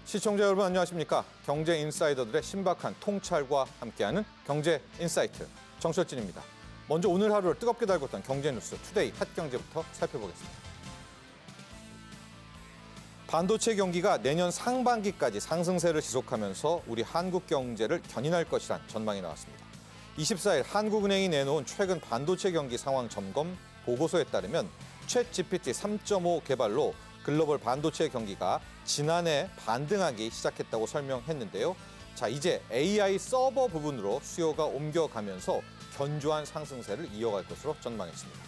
시청자 여러분 안녕하십니까? 경제 인사이더들의 신박한 통찰과 함께하는 경제 인사이트 정철진입니다. 먼저 오늘 하루를 뜨겁게 달궜던 경제 뉴스 투데이 핫경제부터 살펴보겠습니다. 반도체 경기가 내년 상반기까지 상승세를 지속하면서 우리 한국 경제를 견인할 것이란 전망이 나왔습니다. 24일 한국은행이 내놓은 최근 반도체 경기 상황 점검 보고서에 따르면 챗GPT 3.5 개발로 글로벌 반도체 경기가 지난해 반등하기 시작했다고 설명했는데요. 자, 이제 AI 서버 부분으로 수요가 옮겨가면서 견조한 상승세를 이어갈 것으로 전망했습니다.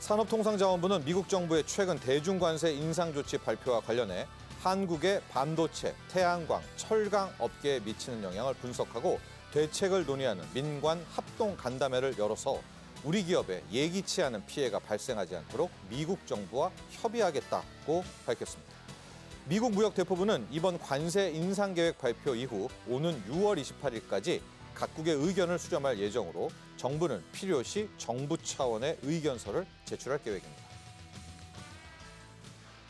산업통상자원부는 미국 정부의 최근 대중관세 인상 조치 발표와 관련해 한국의 반도체, 태양광, 철강 업계에 미치는 영향을 분석하고 대책을 논의하는 민관 합동 간담회를 열어서 우리 기업에 예기치 않은 피해가 발생하지 않도록 미국 정부와 협의하겠다고 밝혔습니다. 미국 무역대표부는 이번 관세 인상 계획 발표 이후 오는 6월 28일까지 각국의 의견을 수렴할 예정으로 정부는 필요시 정부 차원의 의견서를 제출할 계획입니다.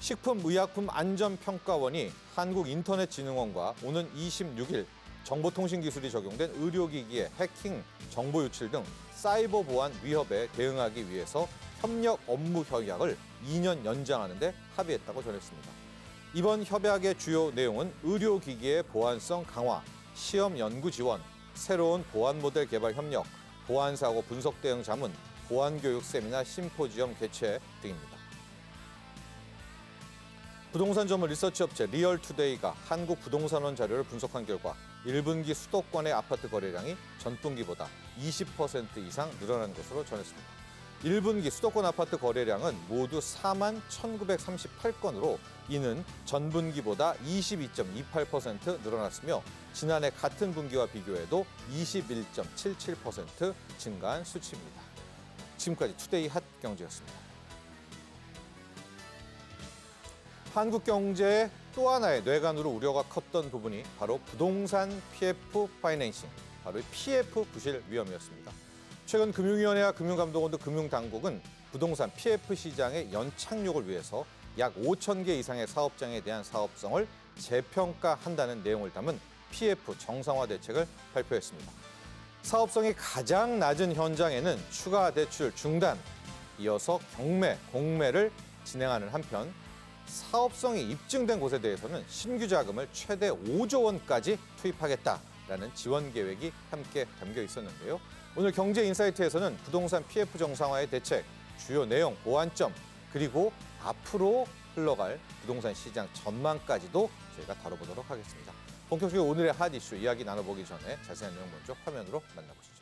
식품의약품안전평가원이 한국인터넷진흥원과 오는 26일 정보통신기술이 적용된 의료기기의 해킹, 정보 유출 등 사이버 보안 위협에 대응하기 위해서 협력 업무 협약을 2년 연장하는 데 합의했다고 전했습니다. 이번 협약의 주요 내용은 의료기기의 보안성 강화, 시험 연구 지원, 새로운 보안 모델 개발 협력, 보안사고 분석 대응 자문, 보안교육 세미나 심포지엄 개최 등입니다. 부동산 전문 리서치 업체 리얼투데이가 한국 부동산원 자료를 분석한 결과 1분기 수도권의 아파트 거래량이 전분기보다 20% 이상 늘어난 것으로 전했습니다. 1분기 수도권 아파트 거래량은 모두 4만 1,938건으로 이는 전분기보다 22.28% 늘어났으며 지난해 같은 분기와 비교해도 21.77% 증가한 수치입니다. 지금까지 투데이 핫경제였습니다. 한국 경제의 또 하나의 뇌관으로 우려가 컸던 부분이 바로 부동산 PF 파이낸싱, 바로 PF 부실 위험이었습니다. 최근 금융위원회와 금융감독원 등 금융당국은 부동산 PF 시장의 연착륙을 위해서 약 5천 개 이상의 사업장에 대한 사업성을 재평가한다는 내용을 담은 PF 정상화 대책을 발표했습니다. 사업성이 가장 낮은 현장에는 추가 대출 중단, 이어서 경매, 공매를 진행하는 한편 사업성이 입증된 곳에 대해서는 신규 자금을 최대 5조 원까지 투입하겠다라는 지원 계획이 함께 담겨 있었는데요. 오늘 경제인사이트에서는 부동산 PF 정상화의 대책, 주요 내용, 보완점, 그리고 앞으로 흘러갈 부동산 시장 전망까지도 저희가 다뤄보도록 하겠습니다. 본격적으로 오늘의 핫 이슈 이야기 나눠보기 전에 자세한 내용 먼저 화면으로 만나보시죠.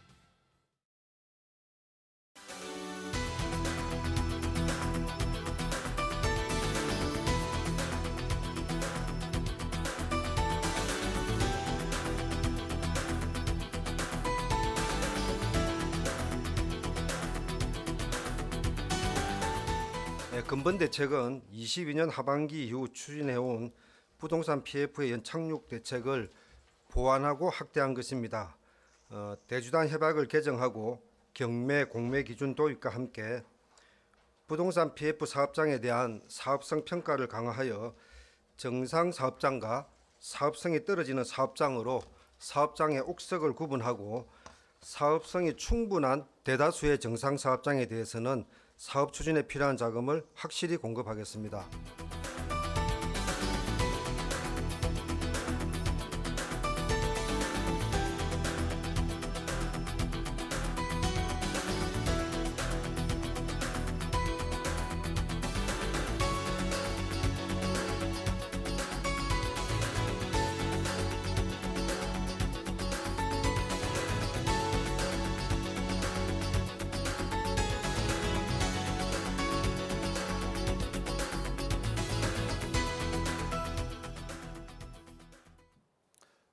근본 대책은 22년 하반기 이후 추진해온 부동산 PF의 연착륙 대책을 보완하고 확대한 것입니다. 대주단 협약을 개정하고 경매, 공매 기준 도입과 함께 부동산 PF 사업장에 대한 사업성 평가를 강화하여 정상 사업장과 사업성이 떨어지는 사업장으로 사업장의 옥석을 구분하고 사업성이 충분한 대다수의 정상 사업장에 대해서는 사업 추진에 필요한 자금을 확실히 공급하겠습니다.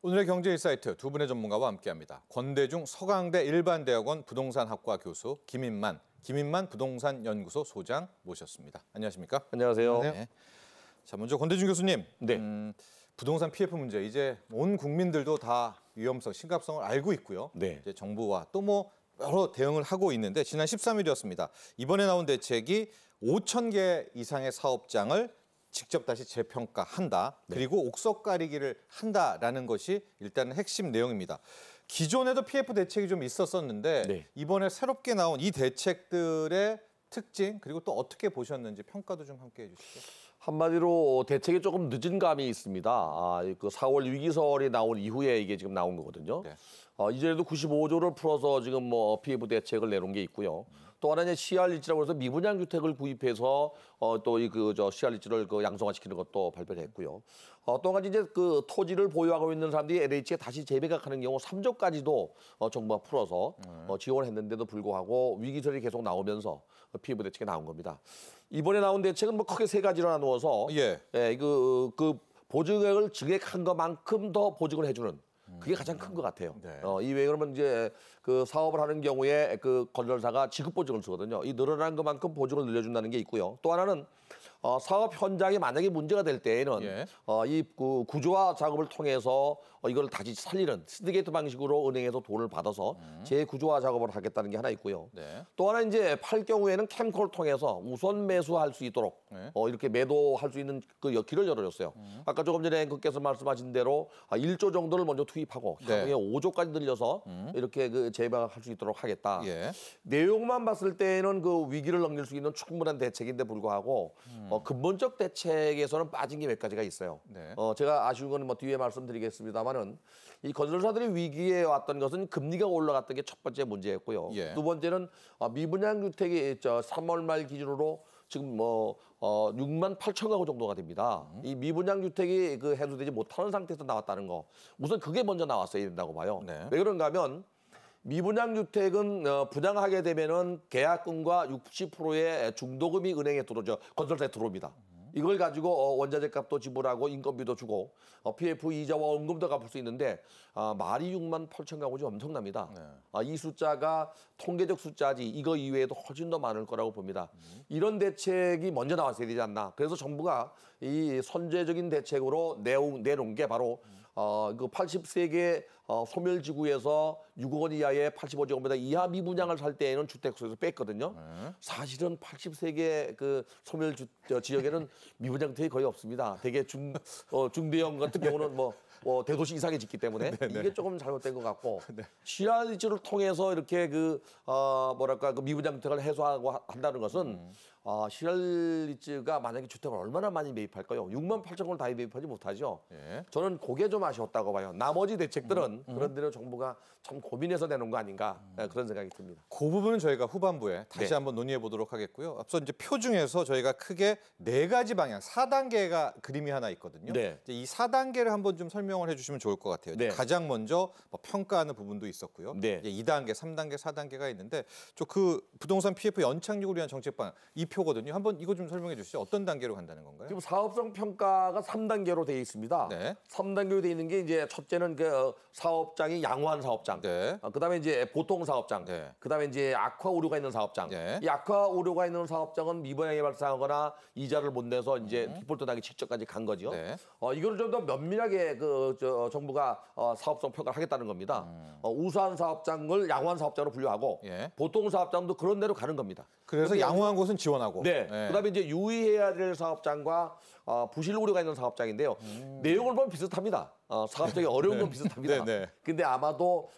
오늘의 경제인사이트 두 분의 전문가와 함께합니다. 권대중 서강대 일반대학원 부동산학과 교수 김인만 부동산연구소 소장 모셨습니다. 안녕하십니까? 안녕하세요. 네. 자, 먼저 권대중 교수님, 네. 부동산 PF 문제 이제 온 국민들도 다 위험성, 심각성을 알고 있고요. 네. 이제 정부와 또 여러 대응을 하고 있는데 지난 13일이었습니다. 이번에 나온 대책이 5천 개 이상의 사업장을 직접 다시 재평가한다. 그리고 옥석 가리기를 한다라는 것이 일단은 핵심 내용입니다. 기존에도 PF 대책이 좀 있었었는데 이번에 새롭게 나온 이 대책들의 특징 그리고 또 어떻게 보셨는지 평가도 좀 함께 해주시죠. 한마디로 대책이 조금 늦은 감이 있습니다. 그 4월 위기설이 나온 이후에 이게 지금 나온 거거든요. 이전에도 95조를 풀어서 지금 뭐 PF 대책을 내놓은 게 있고요. 또 하나는 CR일지라고 해서 미분양 주택을 구입해서 또 이 그 저 CR일지를 그 양성화시키는 것도 발표를 했고요. 또 한 가지 이제 그 토지를 보유하고 있는 사람들이 LH에 다시 재매각하는 경우 3조까지도 정부가 풀어서 지원했는데도 불구하고 위기설이 계속 나오면서 PF 대책이 나온 겁니다. 이번에 나온 대책은 뭐 크게 세 가지로 나누어서 그 보증액을 증액한 것만큼 더 보증을 해주는 그게 가장 큰 것 같아요. 이외에 그러면 이제 그 사업을 하는 경우에 그 건설사가 지급 보증을 쓰거든요. 이 늘어난 것만큼 보증을 늘려준다는 게 있고요. 또 하나는 사업 현장에 만약에 문제가 될 때에는 이 그 구조화 작업을 통해서 이걸 다시 살리는 신디케이트 방식으로 은행에서 돈을 받아서 재구조화 작업을 하겠다는 게 하나 있고요. 또 하나 이제 팔 경우에는 캠코를 통해서 우선 매수할 수 있도록 이렇게 매도할 수 있는 그 길을 열어줬어요. 아까 조금 전에 앵커께서 말씀하신 대로 1조 정도를 먼저 투입하고 향후에 5조까지 늘려서 이렇게 그 재매각할 수 있도록 하겠다. 내용만 봤을 때는 그 위기를 넘길 수 있는 충분한 대책인데 불구하고 근본적 대책에서는 빠진 게 몇 가지가 있어요. 제가 아쉬운 거는 뭐 뒤에 말씀드리겠습니다만은 이 건설사들이 위기에 왔던 것은 금리가 올라갔던 게 첫 번째 문제였고요. 두 번째는 미분양 주택이 3월 말 기준으로 지금 뭐 6만 8천 가구 정도가 됩니다. 이 미분양 주택이 그 해소되지 못하는 상태에서 나왔다는 거. 우선 그게 먼저 나왔어야 된다고 봐요. 왜 그런가 하면 미분양 주택은 분양하게 되면은 계약금과 60%의 중도금이 은행에 들어오죠. 건설사에 들어옵니다. 이걸 가지고 원자재 값도 지불하고 인건비도 주고 PF 이자와 원금도 갚을 수 있는데 말이 6만 8천 가구지 엄청납니다. 이 숫자가 통계적 숫자지 이거 이외에도 훨씬 더 많을 거라고 봅니다. 이런 대책이 먼저 나왔어야 되지 않나. 그래서 정부가 이 선제적인 대책으로 내놓은 게 바로 그 80세계 소멸지구에서 6억 원 이하의 85제곱미터 이하 미분양을 살 때에는 주택수에서 뺐거든요. 사실은 80세계 그 소멸 지역에는 미분양 주택이 거의 없습니다. 되게 중대형 같은 경우는 뭐 대도시 이상에 짓기 때문에 이게 조금 잘못된 것 같고 CR일지를 통해서 이렇게 그 뭐랄까 그 미분양 주택을 해소하고 한다는 것은 CR일지가 만약에 주택을 얼마나 많이 매입할까요? 6만 8천 건을 다 매입하지 못하죠. 저는 그게 좀 아쉬웠다고 봐요. 나머지 대책들은 그런 대로 정부가 참 고민해서 내놓은 거 아닌가 그런 생각이 듭니다. 그 부분은 저희가 후반부에 다시 한번 논의해 보도록 하겠고요. 앞서 이제 표 중에서 저희가 크게 4가지 방향, 4단계가 그림이 하나 있거든요. 이제 이 4단계를 한번 좀 설명을 해주시면 좋을 것 같아요. 가장 먼저 뭐 평가하는 부분도 있었고요. 이제 2단계, 3단계, 4단계가 있는데 그 부동산 PF 연착륙을 위한 정책 방향 이 표거든요. 한번 이거 좀 설명해 주시죠. 어떤 단계로 간다는 건가요? 지금 사업성 평가가 3단계로 되어 있습니다. 3단계로 되어 있는 게 이제 첫째는 그 사업장이 양호한 사업장, 그다음에 이제 보통 사업장, 그다음에 이제 악화 우려가 있는 사업장. 이 악화 우려가 있는 사업장은 미분양이 발생하거나 이자를 못 내서 이제 디폴트 당하기 직전까지 간 거죠. 이거를 좀 더 면밀하게 정부가 사업성 평가를 하겠다는 겁니다. 우수한 사업장을 양호한 사업장으로 분류하고 보통 사업장도 그런 대로 가는 겁니다. 그래서 양호한 곳은 지원하고. 그다음에 이제 유의해야 될 사업장과 부실 우려가 있는 사업장인데요. 내용을 보면 비슷합니다. 사업장이 어려운 건 비슷합니다. 근데 아마도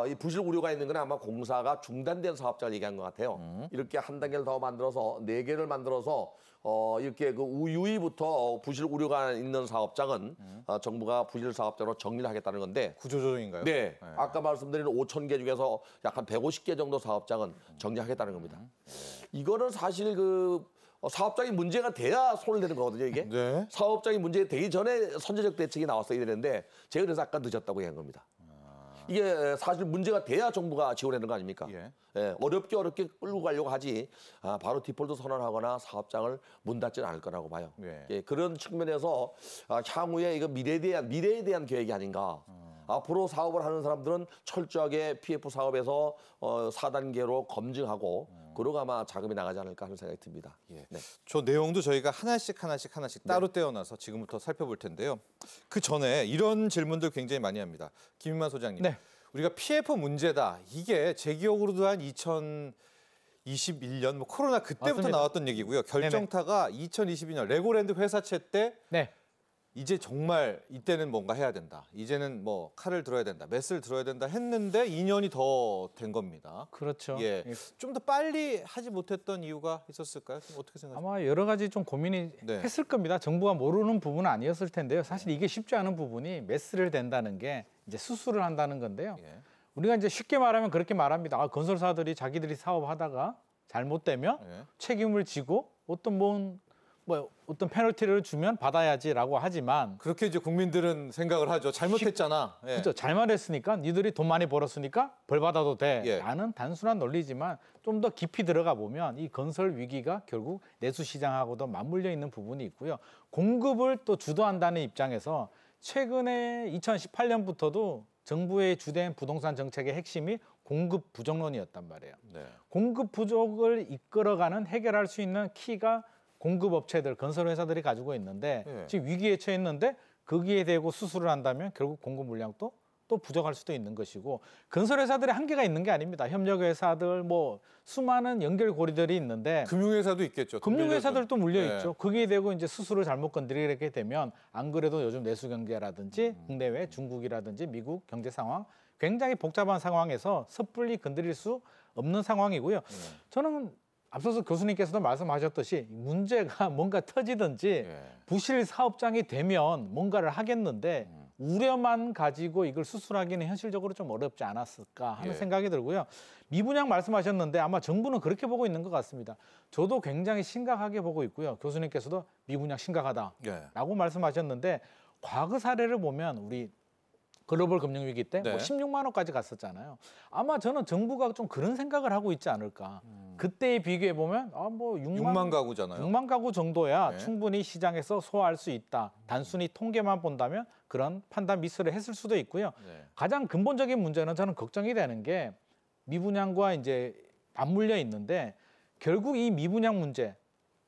이 부실 우려가 있는 건 아마 공사가 중단된 사업장을 얘기한 것 같아요. 이렇게 한 단계를 더 만들어서 4개를 만들어서 이렇게 그 유의부터 부실 우려가 있는 사업장은 정부가 부실 사업장으로 정리를 하겠다는 건데 구조조정인가요? 아까 말씀드린 5천 개 중에서 약 한 150개 정도 사업장은 정리하겠다는 겁니다. 이거는 사실 그 사업장이 문제가 돼야 손을 대는 거거든요, 이게. 사업장이 문제가 되기 전에 선제적 대책이 나왔어야 되는데 제가 그래서 아까 늦었다고 얘기한 겁니다. 이게 사실 문제가 돼야 정부가 지원하는 거 아닙니까? 어렵게 끌고 가려고 하지 바로 디폴트 선언하거나 사업장을 문 닫지는 않을 거라고 봐요. 그런 측면에서 향후에 이거 미래에 대한 계획이 아닌가. 앞으로 사업을 하는 사람들은 철저하게 PF 사업에서 4단계로 검증하고 그러고 아마 자금이 나가지 않을까 하는 생각이 듭니다. 저 내용도 저희가 하나씩 따로 떼어놔서 지금부터 살펴볼 텐데요. 그 전에 이런 질문들 굉장히 많이 합니다. 김인만 소장님, 우리가 PF 문제다. 이게 제 기억으로도 한 21년 뭐 코로나 그때부터 맞습니다. 나왔던 얘기고요. 결정타가 2022년 레고랜드 회사채 때 네. 이제 정말 이때는 뭔가 해야 된다. 이제는 뭐 칼을 들어야 된다. 메스를 들어야 된다 했는데 2년이 더 된 겁니다. 그렇죠. 예. 좀 더 빨리 하지 못했던 이유가 있었을까요? 좀 어떻게 생각하세요? 아마 여러 가지 좀 고민이 네. 했을 겁니다. 정부가 모르는 부분은 아니었을 텐데요. 사실 이게 쉽지 않은 부분이 메스를 댄다는 게 이제 수술을 한다는 건데요. 예. 우리가 이제 쉽게 말하면 그렇게 말합니다. 아, 건설사들이 자기들이 사업하다가 잘못되면 예. 책임을 지고 어떤 페널티를 주면 받아야지라고 하지만 그렇게 이제 국민들은 생각을 하죠. 잘못했잖아. 예. 그렇죠. 잘못했으니까 니들이 돈 많이 벌었으니까 벌 받아도 돼. 예. 라는 단순한 논리지만 좀 더 깊이 들어가 보면 이 건설 위기가 결국 내수 시장하고도 맞물려 있는 부분이 있고요. 공급을 또 주도한다는 입장에서 최근에 2018년부터도 정부의 주된 부동산 정책의 핵심이 공급 부족론이었단 말이에요. 네. 공급 부족을 이끌어가는 해결할 수 있는 키가 공급업체들, 건설회사들이 가지고 있는데 네. 지금 위기에 처했는데 거기에 대고 수술을 한다면 결국 공급 물량도 또 부족할 수도 있는 것이고 건설회사들의 한계가 있는 게 아닙니다. 협력회사들 뭐 수많은 연결고리들이 있는데 금융회사도 있겠죠. 금융회사들도 물려 네. 있죠. 거기에 대고 이제 수술을 잘못 건드리게 되면 안 그래도 요즘 내수 경제라든지 국내외 중국이라든지 미국 경제 상황 굉장히 복잡한 상황에서 섣불리 건드릴 수 없는 상황이고요. 저는 앞서서 교수님께서도 말씀하셨듯이 문제가 뭔가 터지든지 예. 부실 사업장이 되면 뭔가를 하겠는데 우려만 가지고 이걸 수술하기는 현실적으로 좀 어렵지 않았을까 하는 예. 생각이 들고요. 미분양 말씀하셨는데 아마 정부는 그렇게 보고 있는 것 같습니다. 저도 굉장히 심각하게 보고 있고요. 교수님께서도 미분양 심각하다라고 예. 말씀하셨는데 과거 사례를 보면 우리 글로벌 금융위기 때 네. 뭐 16만 원까지 갔었잖아요. 아마 저는 정부가 좀 그런 생각을 하고 있지 않을까. 그때에 비교해 보면 뭐 6만 가구잖아요. 6만 가구 정도야 네. 충분히 시장에서 소화할 수 있다. 단순히 통계만 본다면 그런 판단 미스를 했을 수도 있고요. 네. 가장 근본적인 문제는 저는 걱정이 되는 게 미분양과 이제 맞물려 있는데 결국 이 미분양 문제,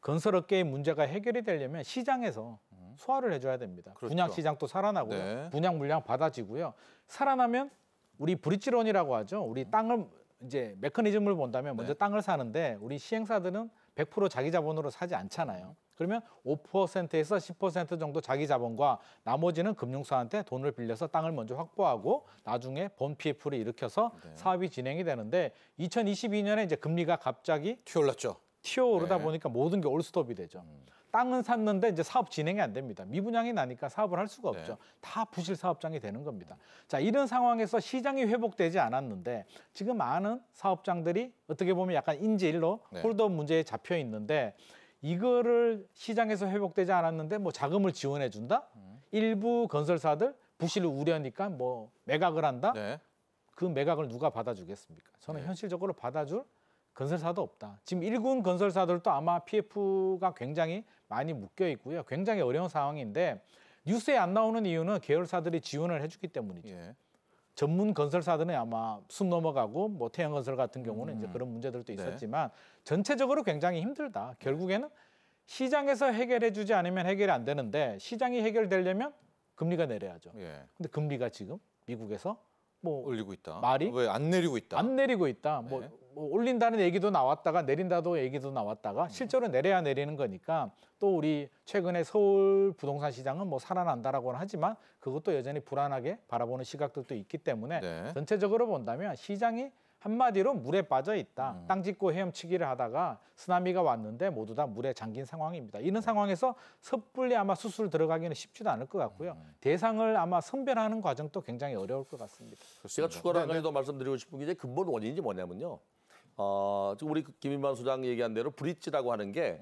건설업계의 문제가 해결이 되려면 시장에서 소화를 해줘야 됩니다. 그렇죠. 분양 시장도 살아나고요. 네. 분양 물량 받아지고요. 살아나면 우리 브릿지론이라고 하죠. 우리 땅을 이제 메커니즘을 본다면 먼저 네. 땅을 사는데 우리 시행사들은 100% 자기 자본으로 사지 않잖아요. 그러면 5%에서 10% 정도 자기 자본과 나머지는 금융사한테 돈을 빌려서 땅을 먼저 확보하고 나중에 본 PF를 일으켜서 네. 사업이 진행이 되는데 2022년에 이제 금리가 갑자기 튀어올랐죠. 튀어오르다 네. 보니까 모든 게 올스톱이 되죠. 땅은 샀는데 이제 사업 진행이 안 됩니다. 미분양이 나니까 사업을 할 수가 없죠. 네. 다 부실 사업장이 되는 겁니다. 자, 이런 상황에서 시장이 회복되지 않았는데 지금 많은 사업장들이 어떻게 보면 약간 인질로 네. 홀더 문제에 잡혀 있는데 이거를 시장에서 회복되지 않았는데 뭐 자금을 지원해 준다? 일부 건설사들 부실을 우려니까 뭐 매각을 한다? 네. 그 매각을 누가 받아주겠습니까? 저는 네. 현실적으로 받아줄 건설사도 없다. 지금 일군 건설사들도 아마 PF가 굉장히 많이 묶여 있고요. 굉장히 어려운 상황인데 뉴스에 안 나오는 이유는 계열사들이 지원을 해주기 때문이죠. 예. 전문 건설사들은 아마 숨 넘어가고 뭐 태양건설 같은 경우는 이제 그런 문제들도 네. 있었지만 전체적으로 굉장히 힘들다. 결국에는 시장에서 해결해주지 않으면 해결이 안 되는데 시장이 해결되려면 금리가 내려야죠. 예. 근데 금리가 지금 미국에서 뭐 올리고 있다. 말이? 왜 안 내리고 있다? 안 내리고 있다. 네. 뭐 올린다는 얘기도 나왔다가 내린다도 얘기도 나왔다가 실제로 내려야 내리는 거니까 또 우리 최근에 서울 부동산 시장은 뭐 살아난다라고는 하지만 그것도 여전히 불안하게 바라보는 시각들도 있기 때문에 네. 전체적으로 본다면 시장이 한마디로 물에 빠져 있다. 땅 짓고 헤엄치기를 하다가 쓰나미가 왔는데 모두 다 물에 잠긴 상황입니다. 이런 상황에서 섣불리 아마 수술 들어가기는 쉽지도 않을 것 같고요. 대상을 아마 선별하는 과정도 굉장히 어려울 것 같습니다. 제가 추가로 한 가지 더 말씀드리고 싶은 게 이제 근본 원인이 뭐냐면요. 지금 우리 김인만 소장 얘기한 대로 브릿지라고 하는 게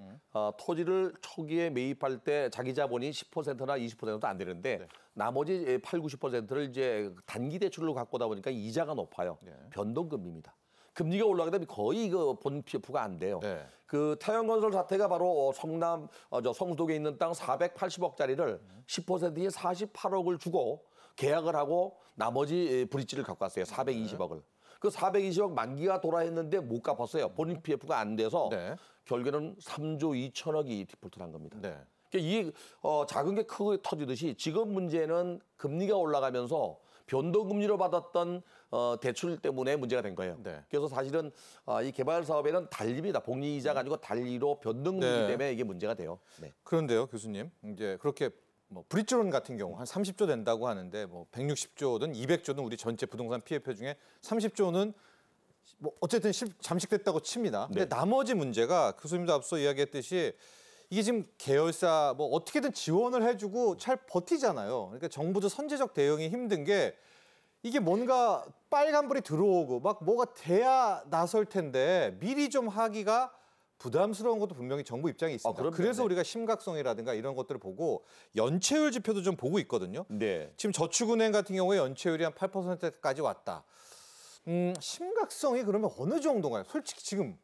토지를 초기에 매입할 때 자기 자본이 10%나 20%도 안 되는데 네. 나머지 8, 90%를 이제 단기 대출로 갖고 오다 보니까 이자가 높아요. 네. 변동금리입니다. 금리가 올라가게 되면 거의 그 본 PF가 안 돼요. 네. 그 태양건설 사태가 바로 성남 성수동에 있는 땅 480억짜리를 10%인 48억을 주고 계약을 하고 나머지 브릿지를 갖고 왔어요. 420억을. 그 420억 만기가 돌아했는데 못 갚았어요. 본 PF가 안 돼서 네. 결국에는 3조 2천억이 디폴트를 한 겁니다. 네. 그러니까 이 작은 게 크게 터지듯이 지금 문제는 금리가 올라가면서 변동금리로 받았던 대출 때문에 문제가 된 거예요. 네. 그래서 사실은 이 개발 사업에는 달리입니다. 복리 이자가 아니고 달리로 변동금리 네. 때문에 이게 문제가 돼요. 네. 그런데요, 교수님. 이제 그렇게 뭐 브릿지론 같은 경우 한 30조 된다고 하는데 뭐 160조든 200조든 우리 전체 부동산 PF 중에 30조는 뭐 어쨌든 잠식됐다고 칩니다. 근데 네. 나머지 문제가 교수님도 앞서 이야기했듯이 이게 지금 계열사 뭐 어떻게든 지원을 해주고 잘 버티잖아요. 그러니까 정부도 선제적 대응이 힘든 게 이게 뭔가 빨간불이 들어오고 막 뭐가 돼야 나설 텐데 미리 좀 하기가 부담스러운 것도 분명히 정부 입장이 있습니다. 그럼요. 그래서 네. 우리가 심각성이라든가 이런 것들을 보고 연체율 지표도 좀 보고 있거든요. 네. 지금 저축은행 같은 경우에 연체율이 한 8%까지 왔다. 심각성이 그러면 어느 정도인가요? 솔직히 지금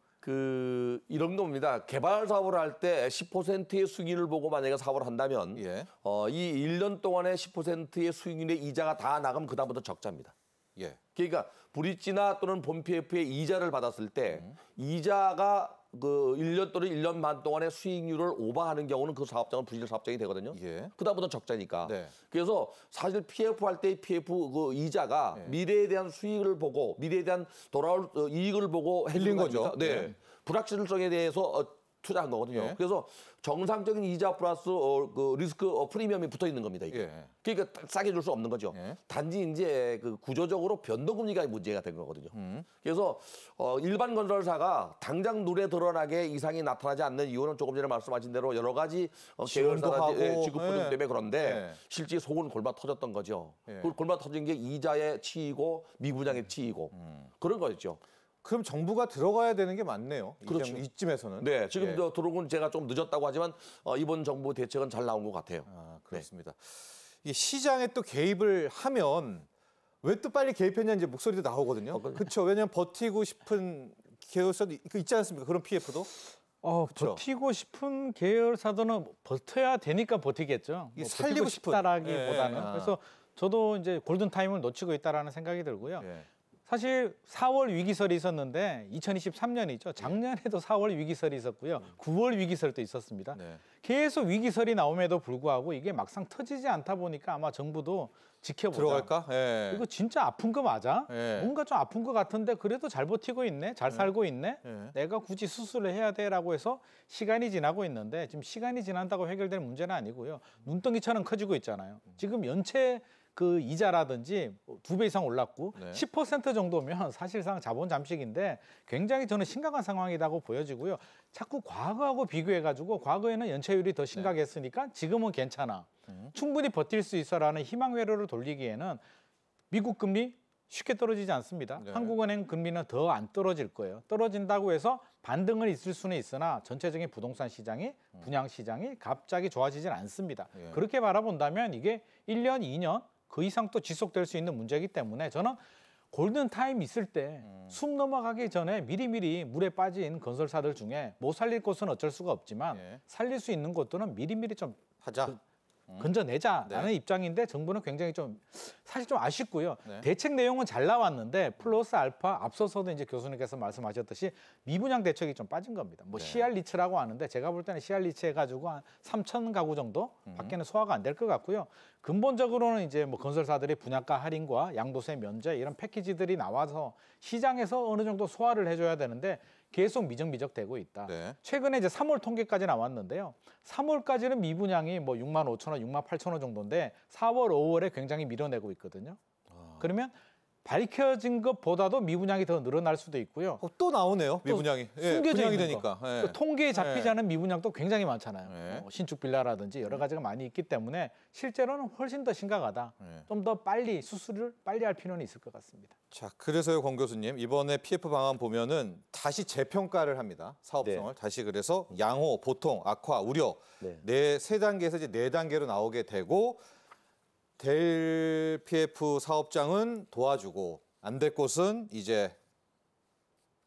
이런 겁니다. 개발 사업을 할 때 10%의 수익률을 보고 만약에 사업을 한다면 예. 이 1년 동안에 10%의 수익률의 이자가 다 나가면 그다음부터 적자입니다. 예. 그러니까 브릿지나 또는 본 PF의 이자를 받았을 때 이자가 그 1년 또는 1년 반 동안의 수익률을 오버하는 경우는 그 사업장은 부실 사업장이 되거든요. 예. 그다음부터 적자니까. 네. 그래서 사실 PF 할 때 PF 그 이자가 미래에 대한 수익을 보고 미래에 대한 돌아올 이익을 보고 빌린 해주는 거죠. 거니까. 네. 네. 불확실성에 대해서 투자한 거거든요. 예. 그래서 정상적인 이자 플러스 그 리스크 프리미엄이 붙어 있는 겁니다. 이게. 예. 그러니까 싸게 줄 수 없는 거죠. 예. 단지 이제 그 구조적으로 변동금리가 문제가 된 거거든요. 그래서 일반 건설사가 당장 눈에 드러나게 이상이 나타나지 않는 이유는 조금 전에 말씀하신 대로 여러 가지 지원도 계열사나 하고, 지급 보증 예. 때문에 그런데 예. 실제 속은 골마 터졌던 거죠. 예. 그 골마 터진 게 이자에 치이고 미분양에 치이고 그런 거였죠. 그럼 정부가 들어가야 되는 게 맞네요. 그렇죠. 이쯤에서는. 네, 지금 예. 저 들어오는 제가 좀 늦었다고 하지만 이번 정부 대책은 잘 나온 것 같아요. 아, 그렇습니다. 이게 시장에 또 개입을 하면 왜 또 빨리 개입했냐 이제 목소리도 나오거든요. 그렇죠. 왜냐하면 버티고 싶은 계열사도 있지 않습니까? 그런 PF도. 그쵸. 버티고 싶은 계열사들은 버텨야 되니까 버티겠죠. 이게 뭐 살리고 버티고 싶은. 싶다라기보다는. 예. 그래서 저도 이제 골든 타임을 놓치고 있다라는 생각이 들고요. 예. 사실 4월 위기설이 있었는데 2023년이죠. 작년에도 4월 위기설이 있었고요. 9월 위기설도 있었습니다. 네. 계속 위기설이 나옴에도 불구하고 이게 막상 터지지 않다 보니까 아마 정부도 지켜보자. 들어갈까? 예. 이거 진짜 아픈 거 맞아? 예. 뭔가 좀 아픈 거 같은데 그래도 잘 버티고 있네, 잘 살고 있네. 예. 내가 굳이 수술을 해야 돼라고 해서 시간이 지나고 있는데 지금 시간이 지난다고 해결될 문제는 아니고요. 눈덩이처럼 커지고 있잖아요. 지금 연체 그 이자라든지 2배 이상 올랐고 네. 10% 정도면 사실상 자본 잠식인데 굉장히 저는 심각한 상황이라고 보여지고요. 자꾸 과거하고 비교해가지고 과거에는 연체율이 더 심각했으니까 지금은 괜찮아. 충분히 버틸 수 있어라는 희망 회로를 돌리기에는 미국 금리 쉽게 떨어지지 않습니다. 네. 한국은행 금리는 더 안 떨어질 거예요. 떨어진다고 해서 반등은 있을 수는 있으나 전체적인 부동산 시장이 분양 시장이 갑자기 좋아지진 않습니다. 예. 그렇게 바라본다면 이게 1년, 2년 그 이상 또 지속될 수 있는 문제이기 때문에 저는 골든 타임 있을 때 숨 넘어가기 전에 미리미리 물에 빠진 건설사들 중에 못 살릴 곳은 어쩔 수가 없지만 예. 살릴 수 있는 곳들은 미리미리 좀 하자. 건져내자라는 네. 입장인데 정부는 굉장히 좀 사실 좀 아쉽고요. 네. 대책 내용은 잘 나왔는데 플러스 알파 앞서서도 이제 교수님께서 말씀하셨듯이 미분양 대책이 좀 빠진 겁니다. 뭐 네. CR리츠라고 하는데 제가 볼 때는 CR리츠 해가지고 한 3천 가구 정도 밖에는 소화가 안 될 것 같고요. 근본적으로는 이제 뭐 건설사들의 분양가 할인과 양도세 면제 이런 패키지들이 나와서 시장에서 어느 정도 소화를 해줘야 되는데 계속 미적미적되고 있다. 네. 최근에 이제 3월 통계까지 나왔는데요. 3월까지는 미분양이 뭐 6만 5천 원, 6만 8천 원 정도인데 4월, 5월에 굉장히 밀어내고 있거든요. 그러면 밝혀진 것보다도 미분양이 더 늘어날 수도 있고요. 또 나오네요. 미분양이. 예, 숨겨져 분양이 있는 되니까. 거. 예. 또 통계에 잡히지 예. 않은 미분양도 굉장히 많잖아요. 예. 신축 빌라라든지 여러 가지가 많이 있기 때문에 실제로는 훨씬 더 심각하다. 예. 좀 더 빨리 수술을 빨리 할 필요는 있을 것 같습니다. 자, 그래서요, 권 교수님. 이번에 PF 방안 보면은 다시 재평가를 합니다. 사업성을. 다시 그래서 양호, 보통, 악화, 우려. 네. 세 단계에서 이제 네 단계로 나오게 되고 될 PF 사업장은 도와주고 안 될 곳은 이제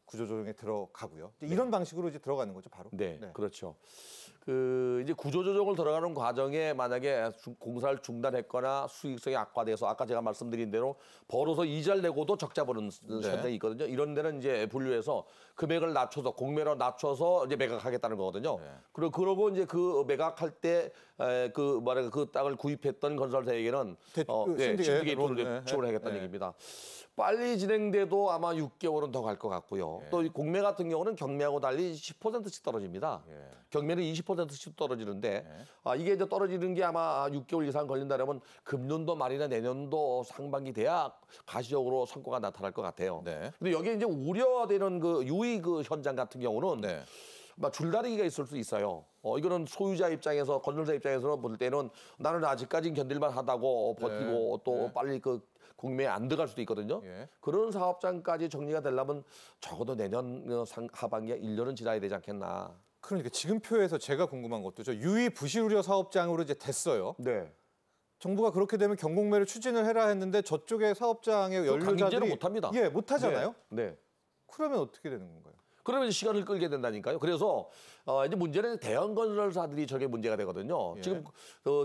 구조조정에 들어가고요. 이런 방식으로 이제 들어가는 거죠, 바로. 네, 그렇죠. 그 이제 구조조정을 들어가는 과정에 만약에 공사를 중단했거나 수익성이 악화돼서 아까 제가 말씀드린 대로 벌어서 이자를 내고도 적자 보는 현장이 있거든요. 이런 데는 이제 분류해서 금액을 낮춰서 공매로 낮춰서 이제 매각하겠다는 거거든요. 그러고 이제 그 매각할 때 그 땅을 구입했던 건설사에게는 신디게이트 신디게이트를 론, 지원을 하겠다는 얘기입니다. 빨리 진행돼도 아마 6개월은 더 갈 것 같고요. 또 이 공매 같은 경우는 경매하고 달리 10%씩 떨어집니다. 경매는 20%씩 떨어지는데 이게 이제 떨어지는 게 아마 6개월 이상 걸린다면 금년도 말이나 내년도 상반기 돼야 가시적으로 성과가 나타날 것 같아요. 근데 여기에 이제 우려되는 그 유의 그 현장 같은 경우는 줄다리기가 있을 수 있어요. 이거는 소유자 입장에서 건설사 입장에서 볼 때는 나는 아직까지는 견딜만 하다고 버티고 또 빨리 그 공매에 안 들어갈 수도 있거든요. 그런 사업장까지 정리가 되려면 적어도 내년 하반기에 1년은 지나야 되지 않겠나. 그러니까 지금 표에서 제가 궁금한 것도 저 유의 부실 우려 사업장으로 이제 됐어요. 정부가 그렇게 되면 경공매를 추진을 해라 했는데 저쪽의 사업장의 연료자들이 못 합니다. 못 하잖아요. 네. 그러면 어떻게 되는 건가요? 그러면 이제 시간을 끌게 된다니까요. 그래서 이제 문제는 대형 건설사들이 저게 문제가 되거든요. 지금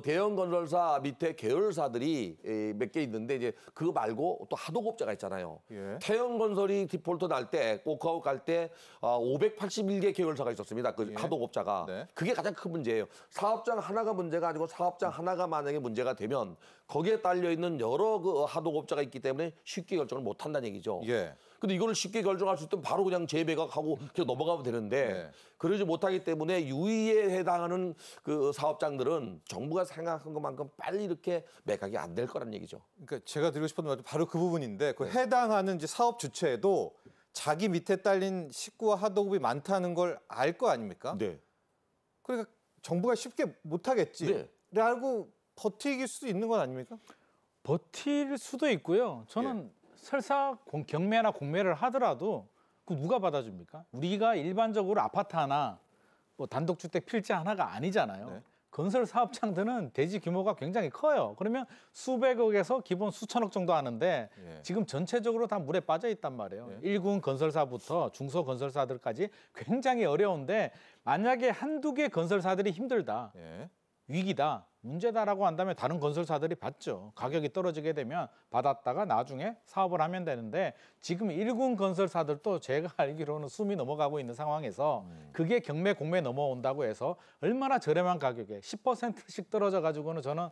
대형 건설사 밑에 계열사들이 몇 개 있는데 이제 그거 말고 또 하도급자가 있잖아요. 태형 건설이 디폴트 날 때 꼭하고 갈 때 581개 계열사가 있었습니다. 그 하도급자가. 그게 가장 큰 문제예요. 사업장 하나가 문제가 아니고 사업장 하나가 만약에 문제가 되면 거기에 딸려 있는 여러 그 하도급자가 있기 때문에 쉽게 결정을 못 한다는 얘기죠. 근데 이걸 쉽게 결정할 수 있으면 바로 그냥 재배각하고 그냥 넘어가면 되는데 그러지 못하기 때문에 유의에 해당하는 그 사업장들은 정부가 생각한 것만큼 빨리 이렇게 매각이 안 될 거란 얘기죠. 그러니까 제가 드리고 싶었던 말도 바로 그 부분인데 그 해당하는 이제 사업 주체도 자기 밑에 딸린 식구와 하도급이 많다는 걸 알 거 아닙니까? 그러니까 정부가 쉽게 못 하겠지. 라고 버티길 수 있는 건 아닙니까? 버틸 수도 있고요. 저는 설사 경매나 공매를 하더라도 그 누가 받아줍니까? 우리가 일반적으로 아파트 하나, 뭐 단독주택 필지 하나가 아니잖아요. 건설 사업장들은 대지 규모가 굉장히 커요. 그러면 수백억에서 기본 수천억 정도 하는데 지금 전체적으로 다 물에 빠져 있단 말이에요. 일군 건설사부터 중소건설사들까지 굉장히 어려운데 만약에 한두 개 건설사들이 힘들다. 위기다, 문제다라고 한다면 다른 건설사들이 받죠. 가격이 떨어지게 되면 받았다가 나중에 사업을 하면 되는데 지금 일군 건설사들도 제가 알기로는 숨이 넘어가고 있는 상황에서 그게 경매, 공매 넘어온다고 해서 얼마나 저렴한 가격에 10%씩 떨어져 가지고는 저는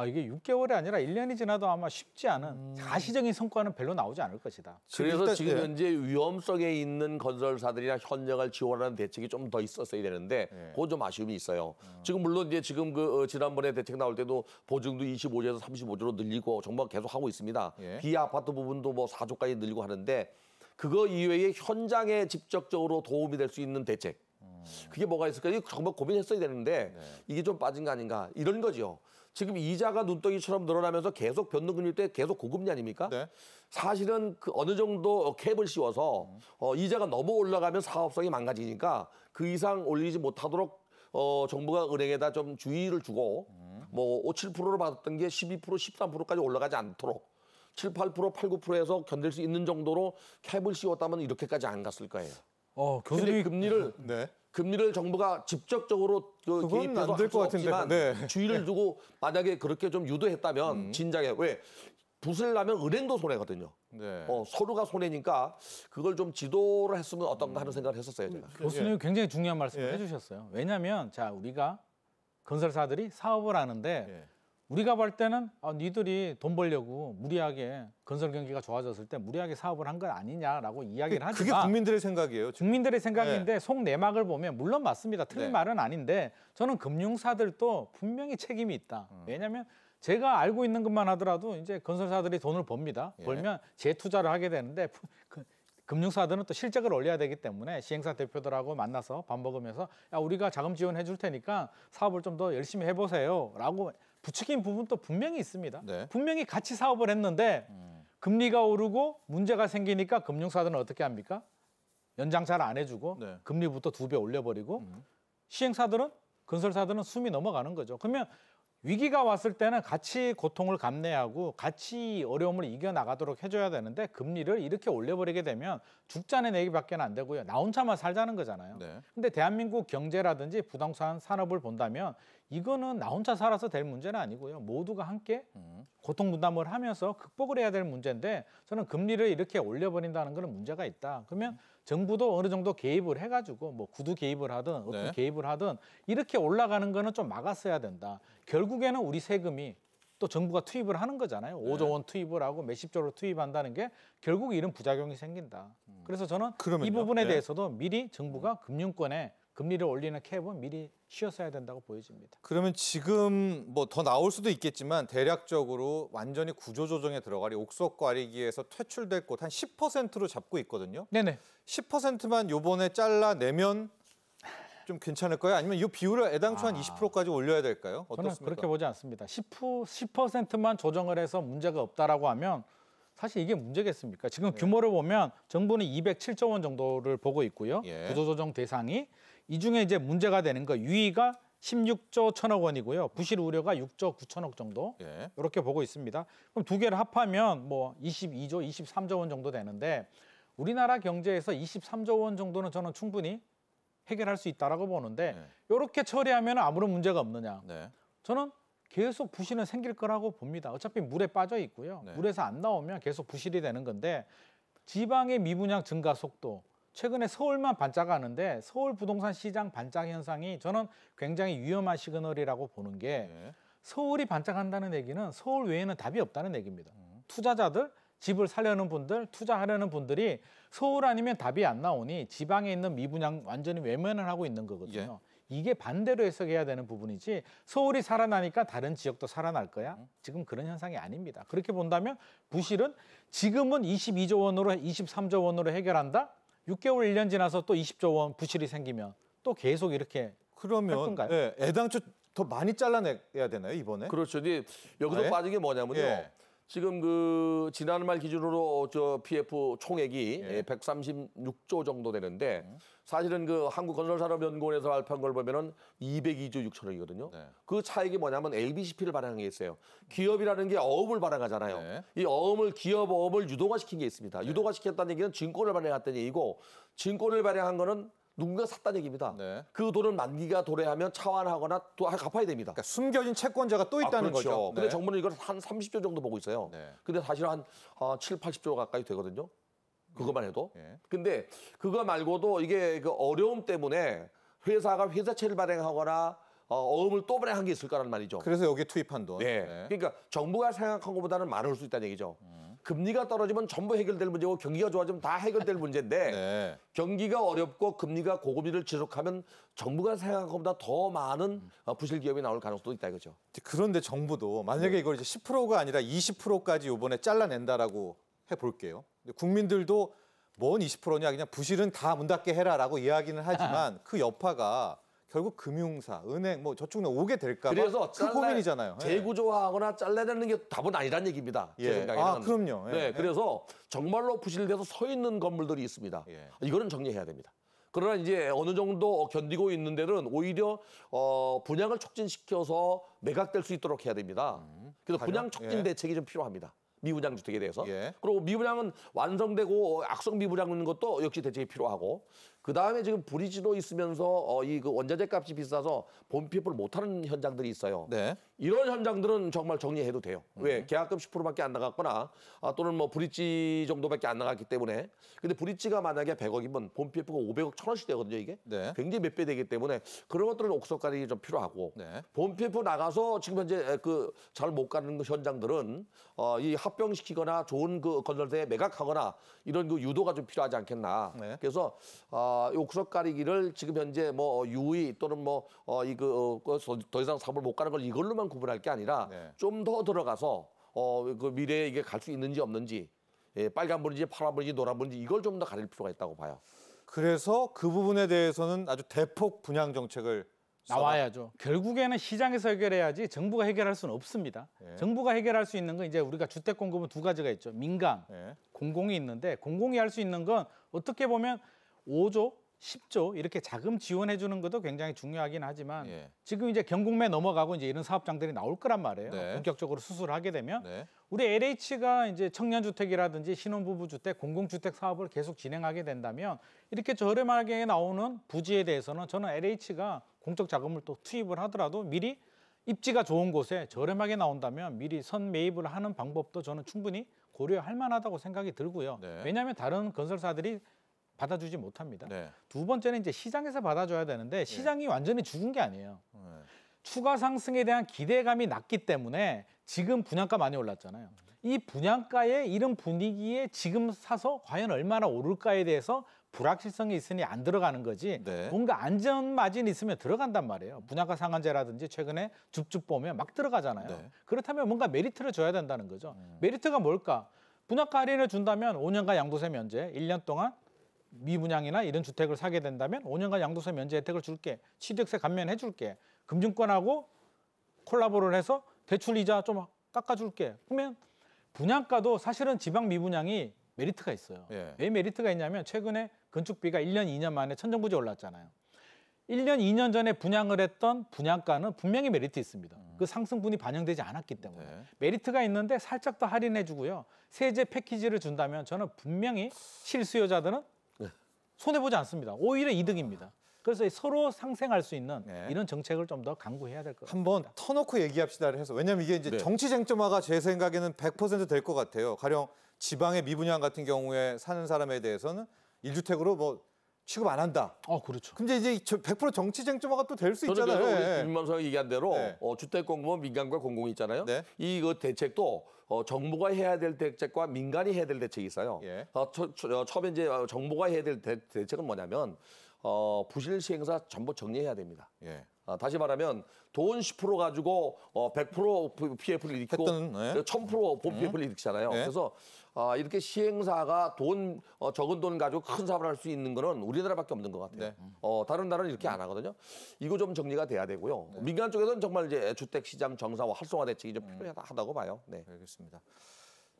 이게 6개월이 아니라 1년이 지나도 아마 쉽지 않은 가시적인 성과는 별로 나오지 않을 것이다. 그래서 일단, 지금 현재 위험성에 있는 건설사들이나 현장을 지원하는 대책이 좀 더 있었어야 되는데 그건 좀 아쉬움이 있어요. 지금 물론 이제 지금 지난번에 대책 나올 때도 보증도 25조에서 35조로 늘리고 정부가 계속 하고 있습니다. 비아파트 부분도 뭐 4조까지 늘리고 하는데 그거 이외에 현장에 직접적으로 도움이 될 수 있는 대책. 그게 뭐가 있을까? 이거 정말 고민했어야 되는데 이게 좀 빠진 거 아닌가 이런 거죠. 지금 이자가 눈덩이처럼 늘어나면서 계속 변동금리 때 계속 고금리 아닙니까? 사실은 그 어느 정도 캡을 씌워서 이자가 너무 올라가면 사업성이 망가지니까 그 이상 올리지 못하도록 정부가 은행에다 좀 주의를 주고 뭐 5, 7%로 받았던 게 12%, 13%까지 올라가지 않도록 7, 8%, 8, 9%에서 견딜 수 있는 정도로 캡을 씌웠다면 이렇게까지 안 갔을 거예요. 교수님이 금리를 정부가 직접적으로 개입해서 할 수 없지만 주의를 두고 만약에 그렇게 좀 유도했다면 진작에 왜 붓을 나면 은행도 손해거든요. 서로가 손해니까 그걸 좀 지도를 했으면 어떤가 하는 생각을 했었어요. 제가. 교수님이 굉장히 중요한 말씀을 해주셨어요. 왜냐하면 자 우리가 건설사들이 사업을 하는데 우리가 볼 때는 니들이 돈 벌려고 무리하게 건설 경기가 좋아졌을 때 무리하게 사업을 한 건 아니냐라고 이야기를 하지만 그게 국민들의 생각이에요. 국민들의 생각인데 속내막을 보면 물론 맞습니다. 틀린 말은 아닌데 저는 금융사들도 분명히 책임이 있다. 왜냐하면 제가 알고 있는 것만 하더라도 이제 건설사들이 돈을 법니다. 벌면 재투자를 하게 되는데 금융사들은 또 실적을 올려야 되기 때문에 시행사 대표들하고 만나서 밥 먹으면서 야 우리가 자금 지원해 줄 테니까 사업을 좀 더 열심히 해보세요라고 부추긴 부분도 분명히 있습니다. 분명히 같이 사업을 했는데 금리가 오르고 문제가 생기니까 금융사들은 어떻게 합니까? 연장 잘 안 해주고 금리부터 2배 올려버리고 시행사들은 건설사들은 숨이 넘어가는 거죠. 그러면 위기가 왔을 때는 같이 고통을 감내하고 같이 어려움을 이겨나가도록 해줘야 되는데 금리를 이렇게 올려버리게 되면 죽자네 내기밖에 안 되고요. 나 혼자만 살자는 거잖아요. 근데 대한민국 경제라든지 부동산 산업을 본다면 이거는 나 혼자 살아서 될 문제는 아니고요. 모두가 함께 고통 분담을 하면서 극복을 해야 될 문제인데 저는 금리를 이렇게 올려버린다는 것은 문제가 있다. 그러면 정부도 어느 정도 개입을 해가지고 뭐 구두 개입을 하든 어떤 네. 개입을 하든 이렇게 올라가는 거는 좀 막았어야 된다. 결국에는 우리 세금이 또 정부가 투입을 하는 거잖아요. 5조 원 투입을 하고 몇십조를 투입한다는 게 결국 이런 부작용이 생긴다. 그래서 저는 그러면요? 이 부분에 네. 대해서도 미리 정부가 금융권에 금리를 올리는 캡은 미리 쉬었어야 된다고 보여집니다. 그러면 지금 뭐 더 나올 수도 있겠지만 대략적으로 완전히 구조조정에 들어가리 옥석가리기에서 퇴출될 곳 한 10%로 잡고 있거든요. 네네. 10%만 요번에 잘라내면 좀 괜찮을까요? 아니면 이 비율을 애당초 한 20%까지 올려야 될까요? 저는 어떻습니까? 그렇게 보지 않습니다. 10%만 조정을 해서 문제가 없다라고 하면 사실 이게 문제겠습니까? 지금 규모를 보면 정부는 207조 원 정도를 보고 있고요. 예. 구조조정 대상이 이 중에 이제 문제가 되는 거 유의가 16조 1천억 원이고요. 부실 우려가 6조 9천억 정도 예. 이렇게 보고 있습니다. 그럼 두 개를 합하면 뭐 22조, 23조 원 정도 되는데 우리나라 경제에서 23조 원 정도는 저는 충분히 해결할 수 있다라고 보는데 네. 이렇게 처리하면 아무런 문제가 없느냐? 네. 저는 계속 부실은 생길 거라고 봅니다. 어차피 물에 빠져 있고요. 네. 물에서 안 나오면 계속 부실이 되는 건데 지방의 미분양 증가 속도 최근에 서울만 반짝하는데 서울 부동산 시장 반짝 현상이 저는 굉장히 위험한 시그널이라고 보는 게 예. 서울이 반짝한다는 얘기는 서울 외에는 답이 없다는 얘기입니다. 투자자들, 집을 사려는 분들, 투자하려는 분들이 서울 아니면 답이 안 나오니 지방에 있는 미분양 완전히 외면을 하고 있는 거거든요. 이게 반대로 해석해야 되는 부분이지 서울이 살아나니까 다른 지역도 살아날 거야? 지금 그런 현상이 아닙니다. 그렇게 본다면 부실은 지금은 22조 원으로 23조 원으로 해결한다? 6개월 1년 지나서 또 20조 원 부실이 생기면 또 계속 이렇게 할 그러면 건가요? 예, 애당초 더 많이 잘라내야 되나요 이번에? 그렇죠. 근데 여기서 네? 빠진 게 뭐냐면요. 예. 지금 그 지난말 기준으로 저 PF 총액이 예. 136조 정도 되는데 사실은 그 한국건설산업연구원에서 발표한 걸 보면은 202조 6천억이거든요. 네. 그 차익이 뭐냐면 LBCP를 발행한 게 있어요. 기업이라는 게 어음을 발행하잖아요. 네. 이 어음을 기업 어음을 유도화시킨 게 있습니다. 유도화시켰다는 얘기는 증권을 발행했다는 얘기고 증권을 발행한 거는 누군가 샀다는 얘기입니다. 네. 그 돈은 만기가 도래하면 차환하거나 또 갚아야 됩니다. 그러니까 숨겨진 채권자가 또 있다는 그렇죠. 거죠. 근데 네. 정부는 이걸 한 30조 정도 보고 있어요. 네. 근데 사실 한 7, 80조 가까이 되거든요. 그것만 해도. 예. 근데 그거 말고도 이게 그 어려움 때문에 회사가 회사채를 발행하거나 어음을 또 발행한 게 있을 거란 말이죠. 그래서 여기에 투입한 돈. 네. 네. 그러니까 정부가 생각한 것보다는 많을 수 있다는 얘기죠. 금리가 떨어지면 전부 해결될 문제고 경기가 좋아지면 다 해결될 문제인데 네. 경기가 어렵고 금리가 고금리를 지속하면 정부가 생각한 것보다 더 많은 부실 기업이 나올 가능성도 있다 이거죠. 그런데 정부도 만약에 이걸 이제 10%가 아니라 20%까지 이번에 잘라낸다라고 해볼게요. 근데 국민들도 뭔 20%냐 그냥 부실은 다 문 닫게 해라라고 이야기는 하지만 그 여파가 결국 금융사, 은행, 뭐 저쪽에 오게 될까 봐 그래서 그 고민이잖아요. 예. 재구조화하거나 잘라내는 게 답은 아니란 얘기입니다. 제 예. 생각에는. 아, 그럼요. 예. 네, 그래서 정말로 부실돼서 서 있는 건물들이 있습니다. 예. 이거는 정리해야 됩니다. 그러나 이제 어느 정도 견디고 있는 데는 오히려 분양을 촉진시켜서 매각될 수 있도록 해야 됩니다. 그래서 분양 촉진 예. 대책이 좀 필요합니다. 미분양 주택에 대해서. 예. 그리고 미분양은 완성되고 악성 미분양인 것도 역시 대책이 필요하고. 그 다음에 지금 브리지도 있으면서 이 그 원자재 값이 비싸서 본 PF를 못하는 현장들이 있어요. 네. 이런 현장들은 정말 정리해도 돼요. 왜? 계약금 10%밖에 안 나갔거나 또는 뭐 브릿지 정도밖에 안 나갔기 때문에. 근데 브릿지가 만약에 100억이면 본 PF가 500억 1000원씩 되거든요, 이게. 네. 굉장히 몇 배 되기 때문에 그런 것들은 옥석가리 좀 필요하고. 네. 본 PF 나가서 지금 현재 그 잘 못 가는 그 현장들은 이 합병시키거나 좋은 그 건설사에 매각하거나 이런 그 유도가 좀 필요하지 않겠나. 네. 그래서 이 옥석가리기를 지금 현재 뭐 유의 또는 뭐 더 이상 사업을 못 가는 걸 이걸로만 구분할 게 아니라 네. 좀 더 들어가서 그 미래에 이게 갈 수 있는지 없는지 빨간불인지 파란불인지 노란불인지 이걸 좀 더 가릴 필요가 있다고 봐요. 그래서 그 부분에 대해서는 아주 대폭 분양 정책을 나와야죠. 결국에는 시장에서 해결해야지 정부가 해결할 수는 없습니다. 예. 정부가 해결할 수 있는 건 이제 우리가 주택 공급은 두 가지가 있죠. 민간, 예. 공공이 있는데 공공이 할 수 있는 건 어떻게 보면 5조, 10조 이렇게 자금 지원해 주는 것도 굉장히 중요하긴 하지만 예. 지금 이제 경공매 넘어가고 이제 이런 사업장들이 나올 거란 말이에요. 네. 본격적으로 수술을 하게 되면 네. 우리 LH가 이제 청년주택이라든지 신혼부부 주택, 공공주택 사업을 계속 진행하게 된다면 이렇게 저렴하게 나오는 부지에 대해서는 저는 LH가 공적 자금을 또 투입을 하더라도 미리 입지가 좋은 곳에 저렴하게 나온다면 미리 선매입을 하는 방법도 저는 충분히 고려할 만하다고 생각이 들고요. 네. 왜냐하면 다른 건설사들이 받아주지 못합니다. 네. 두 번째는 이제 시장에서 받아줘야 되는데 시장이 완전히 죽은 게 아니에요. 네. 추가 상승에 대한 기대감이 낮기 때문에 지금 분양가 많이 올랐잖아요. 이 분양가에 이런 분위기에 지금 사서 과연 얼마나 오를까에 대해서 불확실성이 있으니 안 들어가는 거지. 네. 뭔가 안전 마진이 있으면 들어간단 말이에요. 분양가 상한제라든지 최근에 줍줍 보면 막 들어가잖아요. 네. 그렇다면 뭔가 메리트를 줘야 된다는 거죠. 메리트가 뭘까? 분양가 할인을 준다면 5년간 양도세 면제, 1년 동안 미분양이나 이런 주택을 사게 된다면 5년간 양도세 면제 혜택을 줄게. 취득세 감면해 줄게. 금융권하고 콜라보를 해서 대출 이자 좀 깎아줄게. 그러면 분양가도 사실은 지방 미분양이 메리트가 있어요. 예. 왜 메리트가 있냐면 최근에 건축비가 1년, 2년 만에 천정부지 올랐잖아요. 1년, 2년 전에 분양을 했던 분양가는 분명히 메리트 있습니다. 그 상승분이 반영되지 않았기 때문에. 네. 메리트가 있는데 살짝 더 할인해 주고요. 세제 패키지를 준다면 저는 분명히 실수요자들은 손해보지 않습니다. 오히려 이득입니다. 그래서 서로 상생할 수 있는 네. 이런 정책을 좀 더 강구해야 될 것 같습니다. 한번 터놓고 얘기합시다를 해서 왜냐하면 이게 이제 네. 정치 쟁점화가 제 생각에는 100% 될 것 같아요. 가령 지방의 미분양 같은 경우에 사는 사람에 대해서는 1주택으로 뭐 취급 안 한다. 그렇죠. 근데 이제 100% 정치 쟁점화가 또 될 수 저는 있잖아요. 그래서 예. 우리 김만수가 얘기한 대로 네. 주택공무원 민간과 공공이 있잖아요. 네. 이 그 대책도 정부가 해야 될 대책과 민간이 해야 될 대책이 있어요. 예. 처음에 이제 정부가 해야 될 대책은 뭐냐면 부실 시행사 전부 정리해야 됩니다. 예. 다시 말하면 돈 10% 가지고 100% PF를 일으키고 했던, 네. 1000% PF를 일으키잖아요. 네. 그래서 이렇게 시행사가 돈 적은 돈 가지고 큰 사업을 할 수 있는 거는 우리나라밖에 없는 것 같아요. 네. 다른 나라는 이렇게 안 하거든요. 이거 좀 정리가 돼야 되고요. 민간 쪽에서는 정말 이제 주택 시장 정상화 활성화 대책이 좀 필요하다고 봐요. 네. 알겠습니다.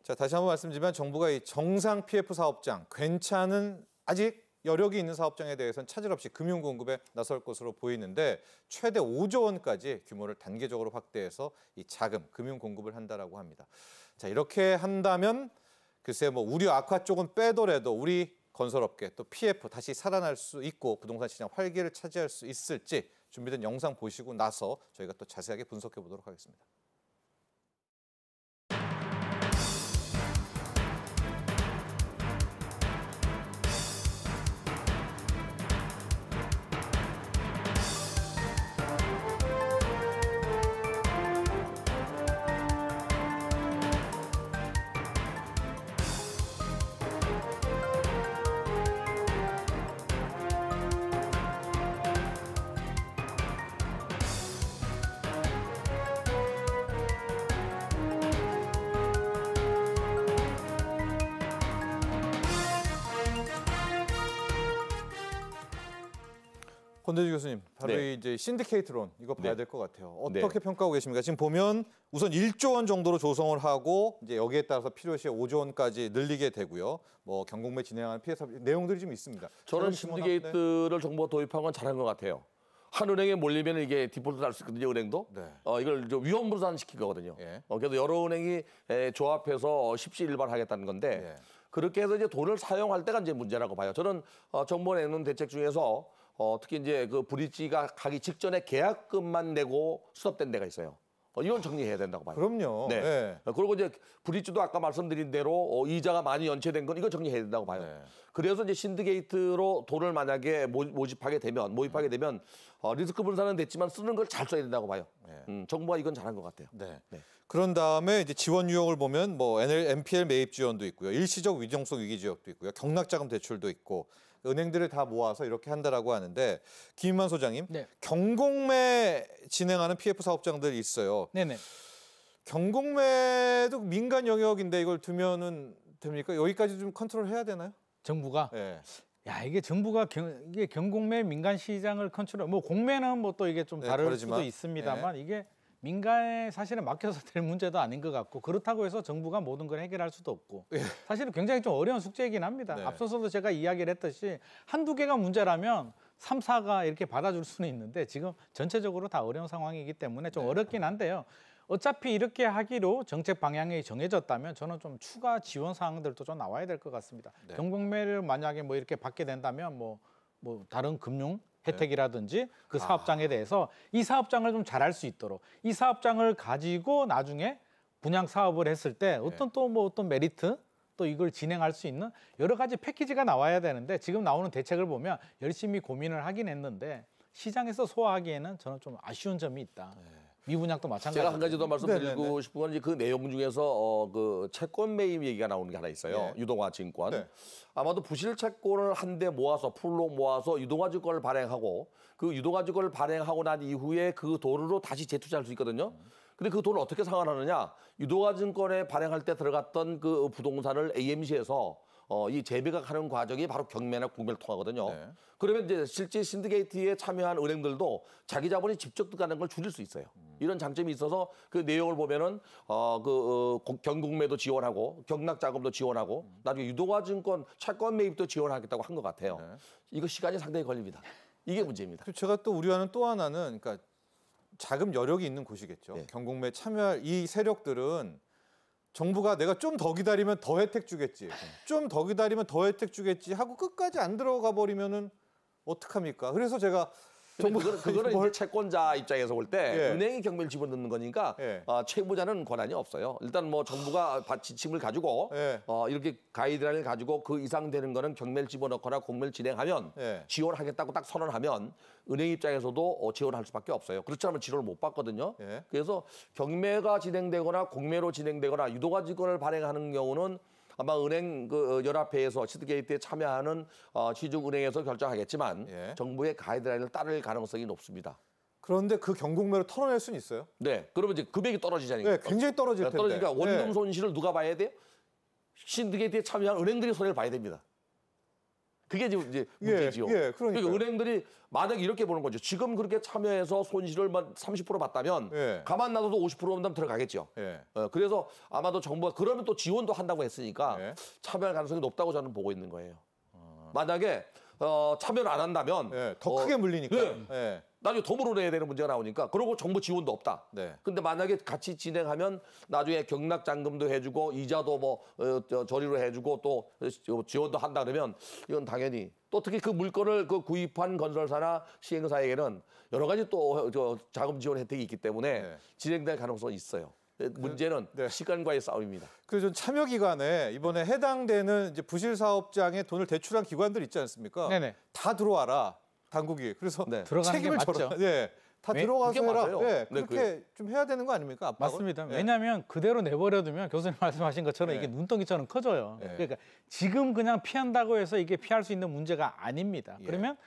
자, 다시 한번 말씀드리면 정부가 이 정상 PF 사업장, 괜찮은 아직 여력이 있는 사업장에 대해서는 차질 없이 금융 공급에 나설 것으로 보이는데 최대 5조 원까지 규모를 단계적으로 확대해서 이 자금, 금융 공급을 한다라고 합니다. 자, 이렇게 한다면 글쎄 뭐 우려 악화 쪽은 빼더라도 우리 건설업계 또 PF 다시 살아날 수 있고 부동산 시장 활기를 차지할 수 있을지 준비된 영상 보시고 나서 저희가 또 자세하게 분석해 보도록 하겠습니다. 권대주 교수님, 바로 네. 이제 신디케이트론 이거 봐야 네. 될 것 같아요. 네. 어떻게 평가하고 계십니까? 지금 보면 우선 1조 원 정도로 조성을 하고 이제 여기에 따라서 필요시에 5조 원까지 늘리게 되고요. 뭐 경공매 진행하는 피해 사업 내용들이 좀 있습니다. 저는 신디게이트를 정부가 도입한 건 잘한 것 같아요. 한 은행에 몰리면 이게 디폴트 날 수 있거든요, 은행도. 네. 이걸 위험 분산시킨 거거든요. 예. 그래서 여러 은행이 조합해서 십시일반하겠다는 건데 예. 그렇게 해서 이제 돈을 사용할 때가 이제 문제라고 봐요. 저는 정부가 내놓은 대책 중에서 특히 이제 그 브릿지가 가기 직전에 계약금만 내고 스톱된 데가 있어요. 이건 정리해야 된다고 봐요. 그럼요. 네. 네. 그리고 이제 브릿지도 아까 말씀드린 대로 이자가 많이 연체된 건 이거 정리해야 된다고 봐요. 네. 그래서 이제 신디게이트로 돈을 만약에 모집하게 되면 리스크 분산은 됐지만 쓰는 걸 잘 써야 된다고 봐요. 네. 정부가 이건 잘한 것 같아요. 네. 네. 그런 다음에 이제 지원 유형을 보면 뭐 NPL 매입 지원도 있고요. 일시적 위정성 위기 지역도 있고요. 경락자금 대출도 있고 은행들을 다 모아서 이렇게 한다라고 하는데 김인만 소장님, 네. 경공매 진행하는 PF 사업장들이 있어요. 네네. 경공매도 민간 영역인데 이걸 두면은 됩니까? 여기까지 좀 컨트롤해야 되나요? 정부가 네. 야 이게 정부가 이게 경공매 민간 시장을 컨트롤 뭐 공매는 뭐 또 이게 좀 네, 다를 다르지만, 수도 있습니다만 이게 민간에 사실은 맡겨서 될 문제도 아닌 것 같고 그렇다고 해서 정부가 모든 걸 해결할 수도 없고 사실은 굉장히 좀 어려운 숙제이긴 합니다. 네. 앞서서도 제가 이야기를 했듯이 한두 개가 문제라면 3, 4가 이렇게 받아줄 수는 있는데 지금 전체적으로 다 어려운 상황이기 때문에 좀 어렵긴 한데요. 어차피 이렇게 하기로 정책 방향이 정해졌다면 저는 좀 추가 지원 사항들도 좀 나와야 될 것 같습니다. 네. 경공매를 만약에 뭐 이렇게 받게 된다면 뭐 다른 금융 혜택이라든지 그 사업장에 대해서 이 사업장을 좀 잘할 수 있도록 이 사업장을 가지고 나중에 분양 사업을 했을 때 어떤 또 뭐 어떤 메리트 또 이걸 진행할 수 있는 여러 가지 패키지가 나와야 되는데 지금 나오는 대책을 보면 열심히 고민을 하긴 했는데 시장에서 소화하기에는 저는 좀 아쉬운 점이 있다. 미분양도 마찬가지고. 제가 한 가지 더 말씀드리고 싶은 건 이제 그 내용 중에서 그 채권 매입 얘기가 나오는 게 하나 있어요. 유동화 증권. 네. 아마도 부실 채권을 한 대 모아서 풀로 모아서 유동화 증권을 발행하고 그 유동화 증권을 발행하고 난 이후에 그 돈으로 다시 재투자할 수 있거든요. 근데 그 돈을 어떻게 상환하느냐? 유동화 증권에 발행할 때 들어갔던 그 부동산을 AMC에서 이 재매각하는 과정이 바로 경매나 공매를 통하거든요. 네. 그러면 이제 실제 신디케이트에 참여한 은행들도 자기 자본이 직접 들어가는 걸 줄일 수 있어요. 이런 장점이 있어서 그 내용을 보면은 경공매도 지원하고 경락 자금도 지원하고 나중에 유동화 증권 채권 매입도 지원하겠다고 한 것 같아요. 이거 시간이 상당히 걸립니다. 이게 문제입니다. 그리고 제가 또 우려하는 또 하나는 그러니까 자금 여력이 있는 곳이겠죠. 네. 경공매에 참여할 이 세력들은 정부가 내가 좀 더 기다리면 더 혜택 주겠지. 좀 더 기다리면 더 혜택 주겠지 하고 끝까지 안 들어가 버리면은 어떡합니까? 그래서 제가 그거는 이제 채권자 입장에서 볼 때 예. 은행이 경매를 집어넣는 거니까 예. 채무자는 권한이 없어요. 일단 뭐 정부가 지침을 가지고 예. 이렇게 가이드라인을 가지고 그 이상 되는 거는 경매를 집어넣거나 공매를 진행하면 예. 지원하겠다고 딱 선언하면 은행 입장에서도 지원할 수밖에 없어요. 그렇지 않으면 지원을 못 받거든요. 예. 그래서 경매가 진행되거나 공매로 진행되거나 유동화 증권을 발행하는 경우는 아마 은행 그 연합회에서 시드게이트에 참여하는 시중은행에서 결정하겠지만 예. 정부의 가이드라인을 따를 가능성이 높습니다. 그런데 그 경공매로 털어낼 수는 있어요. 네, 그러면 이제 금액이 떨어지잖아요. 네, 굉장히 떨어질 텐데. 떨어지니까 원금 네. 손실을 누가 봐야 돼요? 신디게이트에 참여한 은행들이 손해를 봐야 됩니다. 그게 이제 문제지요. 예, 그러니까요. 은행들이 만약에 이렇게 보는 거죠. 지금 그렇게 참여해서 손실을 30% 봤다면 예. 가만 가만 놔둬도 50%면 들어가겠죠. 예. 그래서 아마도 정부가 그러면 또 지원도 한다고 했으니까 예. 참여할 가능성이 높다고 저는 보고 있는 거예요. 만약에 참여를 안 한다면 예, 더 크게 물리니까. 네. 예. 나중에 더 물어내야 되는 문제가 나오니까 그러고 정부 지원도 없다. 네. 근데 만약에 같이 진행하면 나중에 경락 잔금도 해주고 이자도 뭐 저리로 해주고 또 지원도 한다 그러면 이건 당연히 또 특히 그 물건을 그 구입한 건설사나 시행사에게는 여러 가지 또 자금 지원 혜택이 있기 때문에 네. 진행될 가능성이 있어요. 문제는 네. 시간과의 싸움입니다. 그래서 전 참여 기간에 이번에 해당되는 이제 부실 사업장에 돈을 대출한 기관들 있지 않습니까? 네네. 다 들어와라 당국이. 그래서 네. 들어가는 게 책임을 맞죠. 져라. 네. 다 왜? 들어가서 그게 해라. 맞아요. 네, 네, 그렇게 좀 해야 되는 거 아닙니까? 압박을? 맞습니다. 네. 왜냐하면 그대로 내버려두면 교수님 말씀하신 것처럼 네. 이게 눈덩이처럼 커져요. 네. 그러니까 지금 그냥 피한다고 해서 이게 피할 수 있는 문제가 아닙니다. 예. 그러면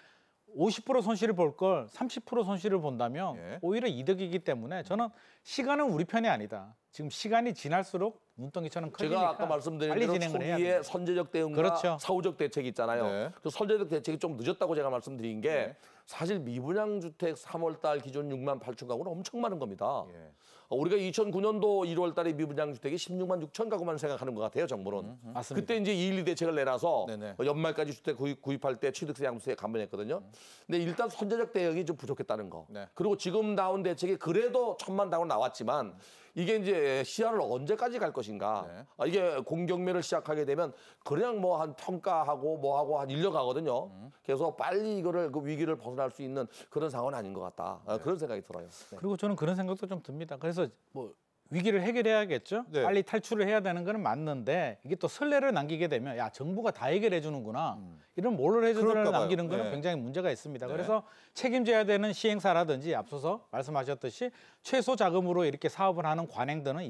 50% 손실을 볼 걸 30% 손실을 본다면 예. 오히려 이득이기 때문에 저는 시간은 우리 편이 아니다. 지금 시간이 지날수록 눈덩이처럼 커지니까 제가 아까 말씀드린 빨리 대로 진행을 해야 초기에 돼요. 선제적 대응과 그렇죠. 사후적 대책이 있잖아요. 네. 그 선제적 대책이 좀 늦었다고 제가 말씀드린 게 네. 사실 미분양 주택 3월 달 기준 6만 8천 가구는 엄청 많은 겁니다. 예. 우리가 2009년도 1월 달에 미분양 주택이 16만 6천 가구만 생각하는 것 같아요, 정부는. 맞습니다. 그때 이제 212 대책을 내놔서 네네. 연말까지 주택 구입할 때 취득세 양도세 감면했거든요. 근데 일단 선제적 대응이 좀 부족했다는 거. 네. 그리고 지금 나온 대책이 그래도 1,000만 가구 나왔지만 이게 이제 시한을 언제까지 갈 것인가. 네. 이게 공경매를 시작하게 되면 그냥 뭐 한 평가하고 뭐하고 한 1년 가거든요. 그래서 빨리 이거를 그 위기를 벗어날 수 있는 그런 상황은 아닌 것 같다. 그런 생각이 들어요. 네. 그리고 저는 그런 생각도 좀 듭니다. 그래서 뭐 위기를 해결해야겠죠. 네. 빨리 탈출을 해야 되는 거는 맞는데 이게 또 선례를 남기게 되면 야 정부가 다 해결해 주는구나 이런 모럴 해주를 그럴까 봐요. 남기는 거는 네. 굉장히 문제가 있습니다. 네. 그래서 책임져야 되는 시행사라든지 앞서서 말씀하셨듯이 최소 자금으로 이렇게 사업을 하는 관행들은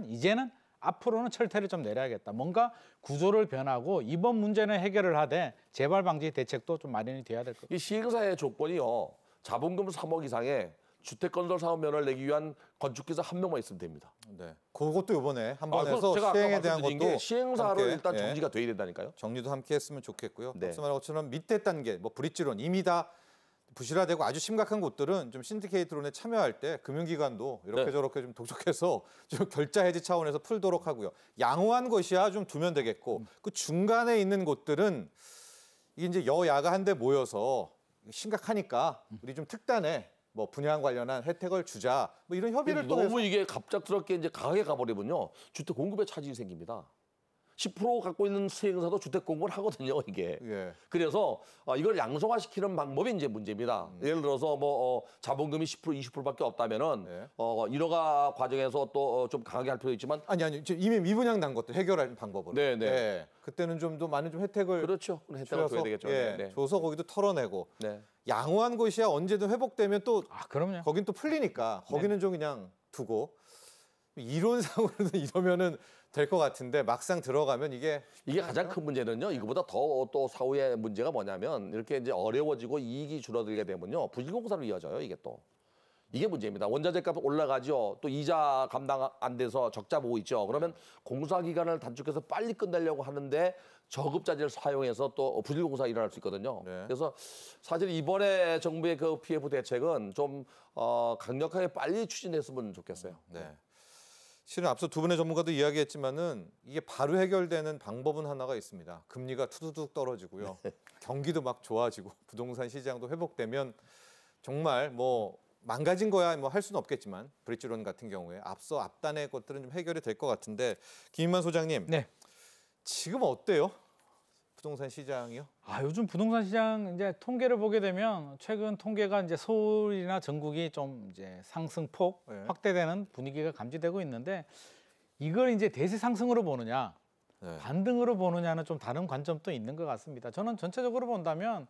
이제는 앞으로는 철퇴를 좀 내려야겠다. 뭔가 구조를 변하고 이번 문제는 해결을 하되 재발 방지 대책도 좀 마련이 돼야 될 것 같아요. 이 시행사의 조건이요. 자본금 3억 이상의 주택건설 사업면허를 내기 위한 건축기사 1명만 있으면 됩니다. 네. 그것도 이번에 한번 그거 해서 제가 아까 시행에 대한 말씀드린 것도 게 시행사로 함께, 일단 예, 정지가 돼야 된다니까요. 정리도 함께 했으면 좋겠고요. 네. 앞서 말한 것처럼 밑에 단계, 뭐 브릿지론 이미 다 부실화되고 아주 심각한 곳들은 좀 신디케이트론에 참여할 때 금융기관도 이렇게 네. 저렇게 좀 독촉해서 좀 결자 해지 차원에서 풀도록 하고요. 양호한 것이야 좀 두면 되겠고 그 중간에 있는 곳들은 이게 이제 여야가 한데 모여서 심각하니까 우리 좀 특단의 뭐 분양 관련한 혜택을 주자 뭐 이런 협의를 또 해서 너무 이게 갑작스럽게 이제 강하게 가버리면요 주택 공급에 차질이 생깁니다. 10% 갖고 있는 수행사도 주택 공급을 하거든요, 이게. 예. 그래서 이걸 양성화시키는 방법이 이제 문제입니다. 예를 들어서 뭐 자본금이 10% 20%밖에 없다면은 네. 인허가 과정에서 또 좀 강하게 할 필요도 있지만 아니 지금 이미 미분양 난 것들 해결할 방법으로. 네, 네. 예. 그때는 좀 더 많은 좀 혜택을 그렇죠. 혜택을 줘서, 줘야 되겠죠. 예, 네. 줘서 거기도 털어내고 네. 양호한 곳이야 언제든 회복되면 또 아, 그럼요. 거긴 또 풀리니까 거기는 좀 그냥 두고 이론상으로는 이러면은 될 것 같은데 막상 들어가면 이게 가장 큰 문제는요. 이거보다 더 또 사후의 문제가 뭐냐면 이렇게 이제 어려워지고 이익이 줄어들게 되면요. 부실공사로 이어져요. 이게 또. 이게 문제입니다. 원자재 값 올라가죠. 또 이자 감당 안 돼서 적자 보고 있죠. 그러면 공사 기간을 단축해서 빨리 끝내려고 하는데 저급자재를 사용해서 또 부실공사가 일어날 수 있거든요. 네. 그래서 사실 이번에 정부의 그 PF 대책은 좀 강력하게 빨리 추진했으면 좋겠어요. 네. 실은 앞서 두 분의 전문가도 이야기했지만은 이게 바로 해결되는 방법은 하나가 있습니다. 금리가 투두둑 떨어지고요. 경기도 막 좋아지고 부동산 시장도 회복되면 정말 뭐 망가진 거야 뭐 할 수는 없겠지만 브릿지론 같은 경우에 앞서 앞단의 것들은 좀 해결이 될 것 같은데 김인만 소장님, 네. 지금 어때요? 부동산 시장이요? 아, 요즘 부동산 시장 이제 통계를 보게 되면 최근 통계가 이제 서울이나 전국이 좀 이제 상승폭 네. 확대되는 분위기가 감지되고 있는데 이걸 이제 대세 상승으로 보느냐 네. 반등으로 보느냐는 좀 다른 관점도 있는 것 같습니다. 저는 전체적으로 본다면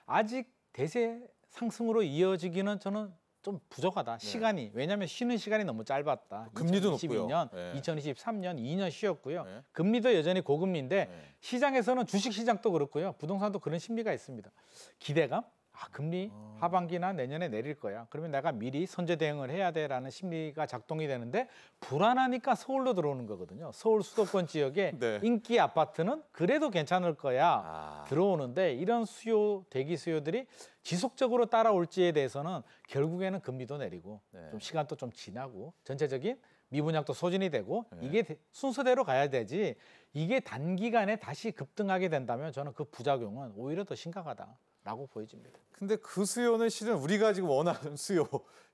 아직 대세 상승으로 이어지기는 저는 좀 부족하다. 시간이. 왜냐하면 쉬는 시간이 너무 짧았다. 금리도 2022년, 높고요. 네. 2023년 2년 쉬었고요. 네. 금리도 여전히 고금리인데 네. 시장에서는 주식 시장도 그렇고요. 부동산도 그런 심리가 있습니다. 기대감? 아, 금리 하반기나 내년에 내릴 거야. 그러면 내가 미리 선제 대응을 해야 돼라는 심리가 작동이 되는데 불안하니까 서울로 들어오는 거거든요. 서울 수도권 지역의 네. 인기 아파트는 그래도 괜찮을 거야. 아. 들어오는데 이런 수요, 대기 수요들이 지속적으로 따라올지에 대해서는 결국에는 금리도 내리고 네. 좀 시간도 좀 지나고 전체적인 미분양도 소진이 되고 네. 이게 순서대로 가야 되지 이게 단기간에 다시 급등하게 된다면 저는 그 부작용은 오히려 더 심각하다라고 보여집니다. 근데 그 수요는 실은 우리가 지금 원하는 수요,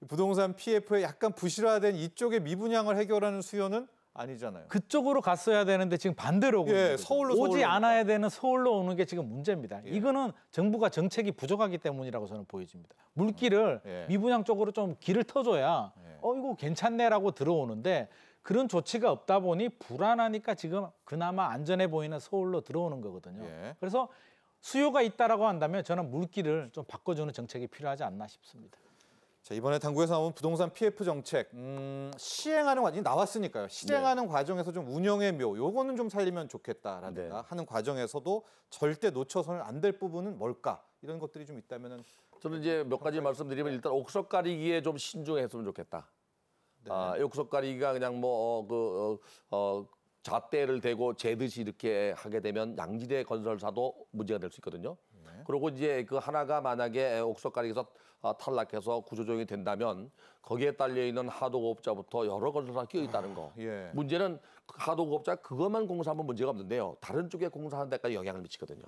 부동산 PF에 약간 부실화된 이쪽의 미분양을 해결하는 수요는 아니잖아요. 그쪽으로 갔어야 되는데 지금 반대로 오고 예, 있는 거죠. 서울로 오지 오니까. 않아야 되는 서울로 오는 게 지금 문제입니다. 예. 이거는 정부가 정책이 부족하기 때문이라고 저는 보여집니다. 물길을 예. 미분양 쪽으로 좀 길을 터줘야 예. 이거 괜찮네라고 들어오는데 그런 조치가 없다 보니 불안하니까 지금 그나마 안전해 보이는 서울로 들어오는 거거든요. 예. 그래서 수요가 있다라고 한다면 저는 물길을 좀 바꿔주는 정책이 필요하지 않나 싶습니다. 자, 이번에 당국에서 나온 부동산 PF 정책 시행하는 과정이 나왔으니까요. 실행하는 과정에서 좀 운영의 묘, 요거는 좀 살리면 좋겠다라든가 하는 과정에서도 절대 놓쳐서는 안 될 부분은 뭘까? 이런 것들이 좀 있다면은 저는 이제 몇 가지 말씀드리면 일단 옥석 가리기에 좀 신중했으면 좋겠다. 이 옥석 가리기가 그냥 잣대를 대고 재듯이 이렇게 하게 되면 양지대 건설사도 문제가 될 수 있거든요. 그리고 이제 그 하나가 만약에 옥석 가리기에서 탈락해서 구조조정이 된다면 거기에 딸려 있는 하도급업자부터 여러 건설사가 끼어 있다는 거. 예. 문제는 하도급업자 그것만 공사하면 문제가 없는데요. 다른 쪽에 공사하는 데까지 영향을 미치거든요.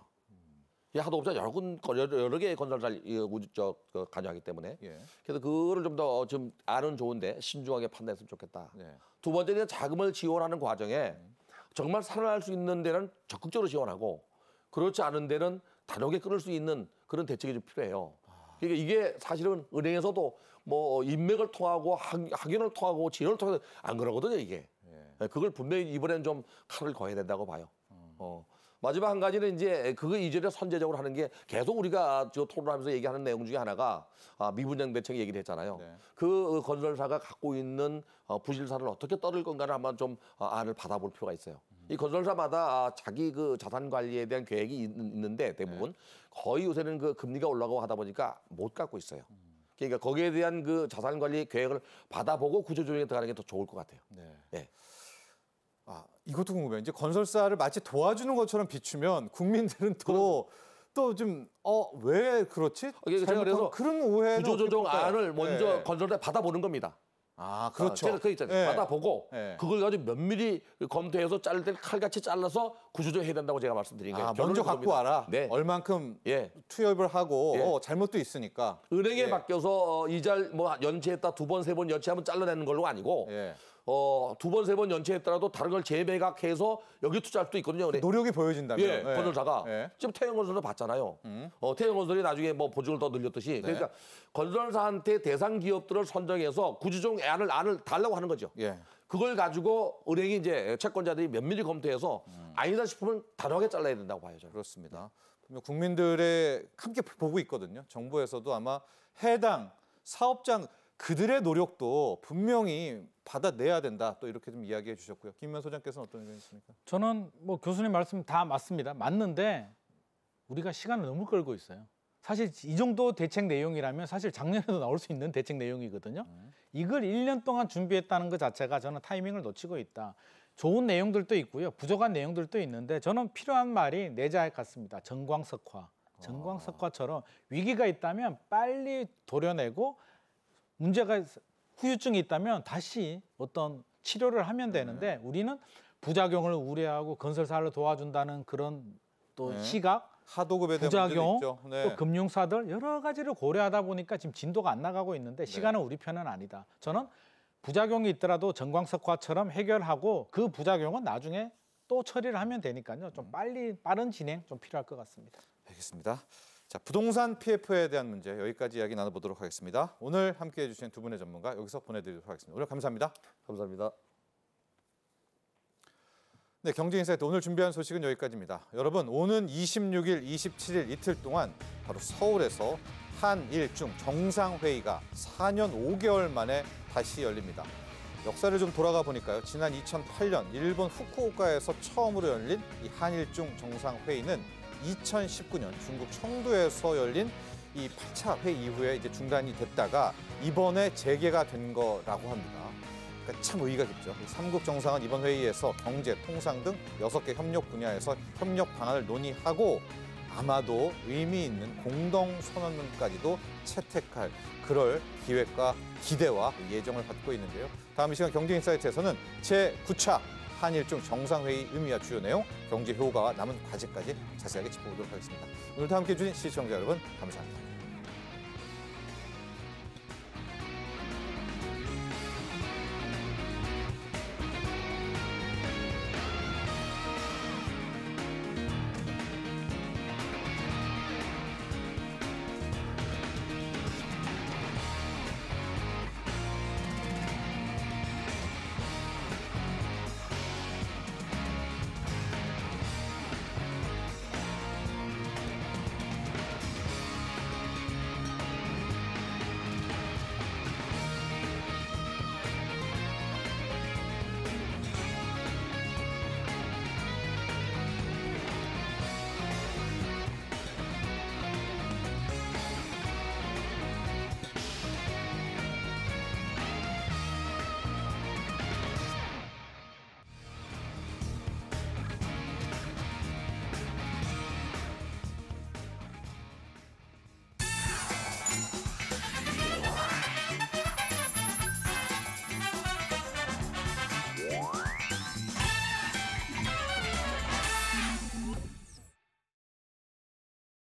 이 하도급자 여러 개의 건설사를 관여하기 때문에 예. 그래서 그거를 좀 더 좀 아는 좋은데 신중하게 판단했으면 좋겠다. 네. 두 번째는 자금을 지원하는 과정에 정말 살아날 수 있는 데는 적극적으로 지원하고 그렇지 않은 데는 단호하게 끊을 수 있는 그런 대책이 좀 필요해요. 그러니까 이게 사실은 은행에서도 뭐 인맥을 통하고 학연을 통하고 지원을 통해서 안 그러거든요, 이게. 그걸 분명히 이번에는 좀 칼을 거해야 된다고 봐요. 마지막 한 가지는 이제 그거 이전에 선제적으로 하는 게 계속 우리가 저 토론하면서 얘기하는 내용 중에 하나가 미분양 대책 얘기를 했잖아요. 네. 그 건설사가 갖고 있는 부실사를 어떻게 떨을 건가를 한번 좀 안을 받아볼 필요가 있어요. 이 건설사마다 자기 그 자산 관리에 대한 계획이 있는데 대부분 거의 요새는 그 금리가 올라가고 하다 보니까 못 갖고 있어요. 그러니까 거기에 대한 그 자산 관리 계획을 받아보고 구조조정에 들어가는 게 더 좋을 것 같아요. 네. 이것도 궁금해요. 이제 건설사를 마치 도와주는 것처럼 비추면 국민들은 또 좀 왜 그렇지? 제가 그래서 그런 오해는 구조조정 어떻게 볼까요? 안을 먼저 건설사에 받아보는 겁니다. 그렇죠. 제가 그 있잖아요. 예. 받아보고 예. 그걸 가지고 면밀히 검토해서 자를 때 칼같이 잘라서 구조조정해야 된다고 제가 말씀드린 거예요. 먼저 갖고 그겁니다. 와라. 네. 얼만큼 예. 투입을 하고 예. 잘못도 있으니까. 은행에 예. 맡겨서 이자를 뭐 연체했다 2번, 3번 연체하면 잘라내는 걸로 아니고 예. 두 번, 세 번 연체했더라도 다른 걸 재매각해서 여기 투자할 수도 있거든요. 노력이 보여진다면. 예, 건설사가 예. 지금 태영건설도 봤잖아요. 태영건설이 나중에 뭐 보증을 더 늘렸듯이 그러니까 건설사한테 대상 기업들을 선정해서 구조조정 안을 달라고 하는 거죠. 예. 그걸 가지고 은행이 이제 채권자들이 면밀히 검토해서 아니다 싶으면 단호하게 잘라야 된다고 봐요. 저는. 그렇습니다. 분명 국민들의 함께 보고 있거든요. 정부에서도 아마 해당 사업장 그들의 노력도 분명히 받아내야 된다. 또 이렇게 좀 이야기해 주셨고요. 김면 소장께서는 어떤 의견이십니까? 저는 뭐 교수님 말씀 다 맞습니다. 맞는데 우리가 시간을 너무 끌고 있어요. 사실 이 정도 대책 내용이라면 사실 작년에도 나올 수 있는 대책 내용이거든요. 이걸 1년 동안 준비했다는 것 자체가 저는 타이밍을 놓치고 있다. 좋은 내용들도 있고요. 부족한 내용들도 있는데 저는 필요한 말이 내자 같습니다. 정광석화. 정광석화처럼 위기가 있다면 빨리 도려내고 문제가 후유증이 있다면 다시 어떤 치료를 하면 되는데 우리는 부작용을 우려하고 건설사를 도와준다는 그런 또 시각, 하도급에 대한 부작용, 문제도 있죠. 네. 또 금융사들 여러 가지를 고려하다 보니까 지금 진도가 안 나가고 있는데 시간은 우리 편은 아니다. 저는 부작용이 있더라도 정광석화처럼 해결하고 그 부작용은 나중에 또 처리를 하면 되니까요. 좀 빠른 진행 좀 필요할 것 같습니다. 알겠습니다. 자, 부동산 PF에 대한 문제 여기까지 이야기 나눠보도록 하겠습니다. 오늘 함께해 주신 두 분의 전문가 여기서 보내드리도록 하겠습니다. 오늘 감사합니다. 감사합니다. 네, 경제인사이트 오늘 준비한 소식은 여기까지입니다. 여러분, 오는 26일, 27일 이틀 동안 바로 서울에서 한일중 정상회의가 4년 5개월 만에 다시 열립니다. 역사를 좀 돌아가 보니까요. 지난 2008년 일본 후쿠오카에서 처음으로 열린 이 한일중 정상회의는 2019년 중국 청두에서 열린 이 8차 회의 이후에 이제 중단이 됐다가 이번에 재개가 된 거라고 합니다. 그러니까 참 의의가 깊죠. 삼국 정상은 이번 회의에서 경제, 통상 등 6개 협력 분야에서 협력 방안을 논의하고 아마도 의미 있는 공동 선언문까지도 채택할 그럴 기획과 기대와 예정을 받고 있는데요. 다음 이 시간 경제인사이트에서는 제9차 한일중 정상회의 의미와 주요 내용, 경제 효과와 남은 과제까지 자세하게 짚어보도록 하겠습니다. 오늘도 함께해 주신 시청자 여러분 감사합니다.